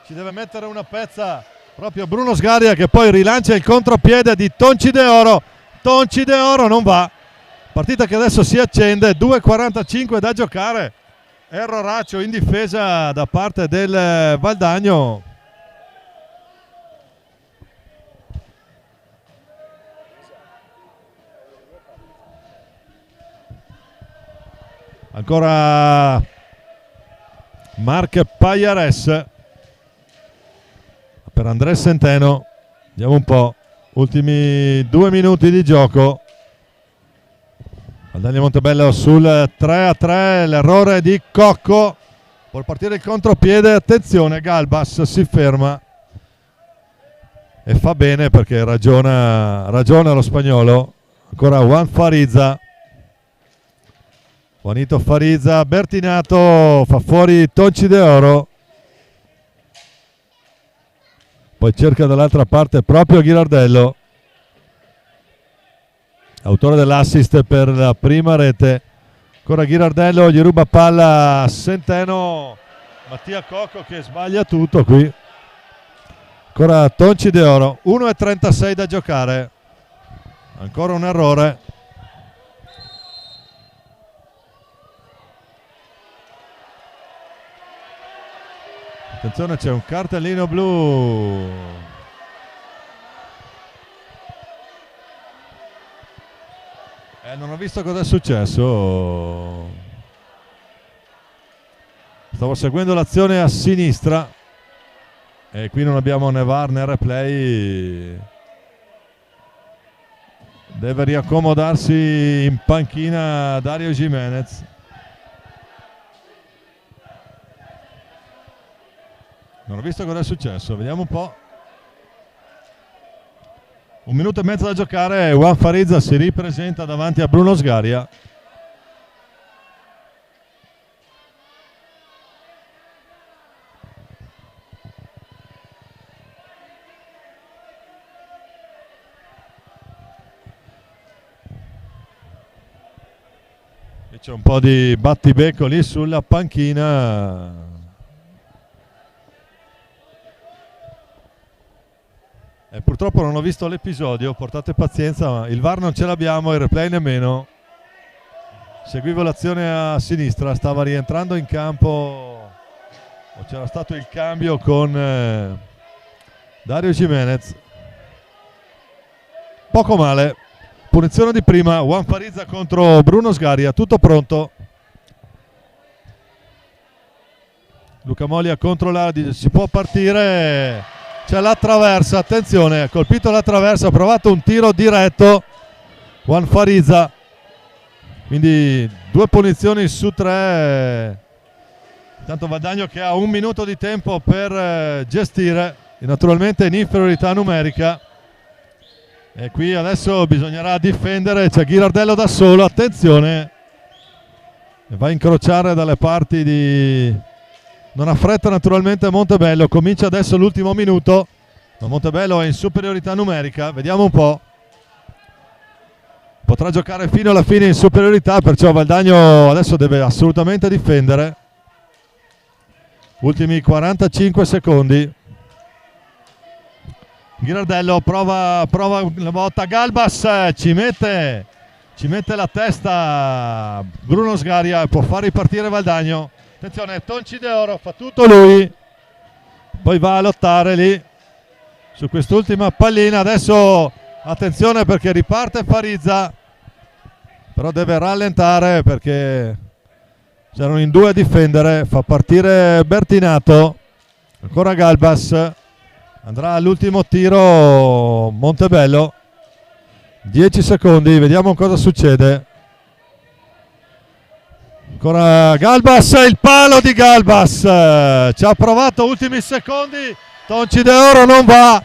ci deve mettere una pezza proprio Bruno Sgaria, che poi rilancia il contropiede di Tonci De Oro. Tonci De Oro non va, partita che adesso si accende, 2:45 da giocare, erroraccio in difesa da parte del Valdagno. Ancora Marc Pajares per Andrés Centeno. Vediamo un po'. Ultimi 2 minuti di gioco. Valdagno Montebello sul 3-3. L'errore di Cocco. Può partire il contropiede. Attenzione, Galbas si ferma. E fa bene perché ragiona lo spagnolo. Ancora Juan Fariza. Juanito Fariza, Bertinato fa fuori Tonci De Oro. Poi cerca dall'altra parte proprio Ghirardello, autore dell'assist per la prima rete. Ancora Ghirardello, gli ruba palla a Centeno. Mattia Cocco che sbaglia tutto qui. Ancora Tonci De Oro, 1:36 da giocare. Ancora un errore. Attenzione, c'è un cartellino blu. Non ho visto cosa è successo. Stavo seguendo l'azione a sinistra e qui non abbiamo né VAR né replay. Deve riaccomodarsi in panchina Dario Jimenez. Non ho visto cosa è successo, vediamo un po'. 1 minuto e mezzo da giocare, Juan Fariza si ripresenta davanti a Bruno Sgaria. E c'è un po' di battibecco lì sulla panchina. Purtroppo non ho visto l'episodio, portate pazienza, ma il VAR non ce l'abbiamo, il replay nemmeno. Seguivo l'azione a sinistra, stava rientrando in campo, o c'era stato il cambio con Dario Jimenez. Poco male, punizione di prima, Juan Farizza contro Bruno Sgaria, tutto pronto. Luca Moglia controlla, si può partire, c'è la traversa, attenzione, ha colpito la traversa, ha provato un tiro diretto Juan Farizza, quindi 2 punizioni su 3. Intanto Valdagno che ha 1 minuto di tempo per gestire, naturalmente in inferiorità numerica, e qui adesso bisognerà difendere, c'è Ghirardello da solo, attenzione, va a incrociare dalle parti di... Non ha fretta naturalmente Montebello, comincia adesso l'ultimo minuto, ma Montebello è in superiorità numerica, vediamo un po'. Potrà giocare fino alla fine in superiorità, perciò Valdagno adesso deve assolutamente difendere. Ultimi 45 secondi. Ghirardello prova una volta, Galbas ci mette la testa Bruno Sgaria e può far ripartire Valdagno. Attenzione, Tonci De Oro fa tutto lui, poi va a lottare lì su quest'ultima pallina. Adesso attenzione perché riparte Farizza, però deve rallentare perché c'erano in 2 a difendere. Fa partire Bertinato, ancora Galbas, andrà all'ultimo tiro Montebello, 10 secondi, vediamo cosa succede. Ancora Galbas, il palo di Galbas, ci ha provato, ultimi secondi, Tonci De Oro non va,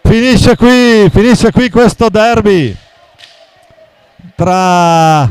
finisce qui questo derby tra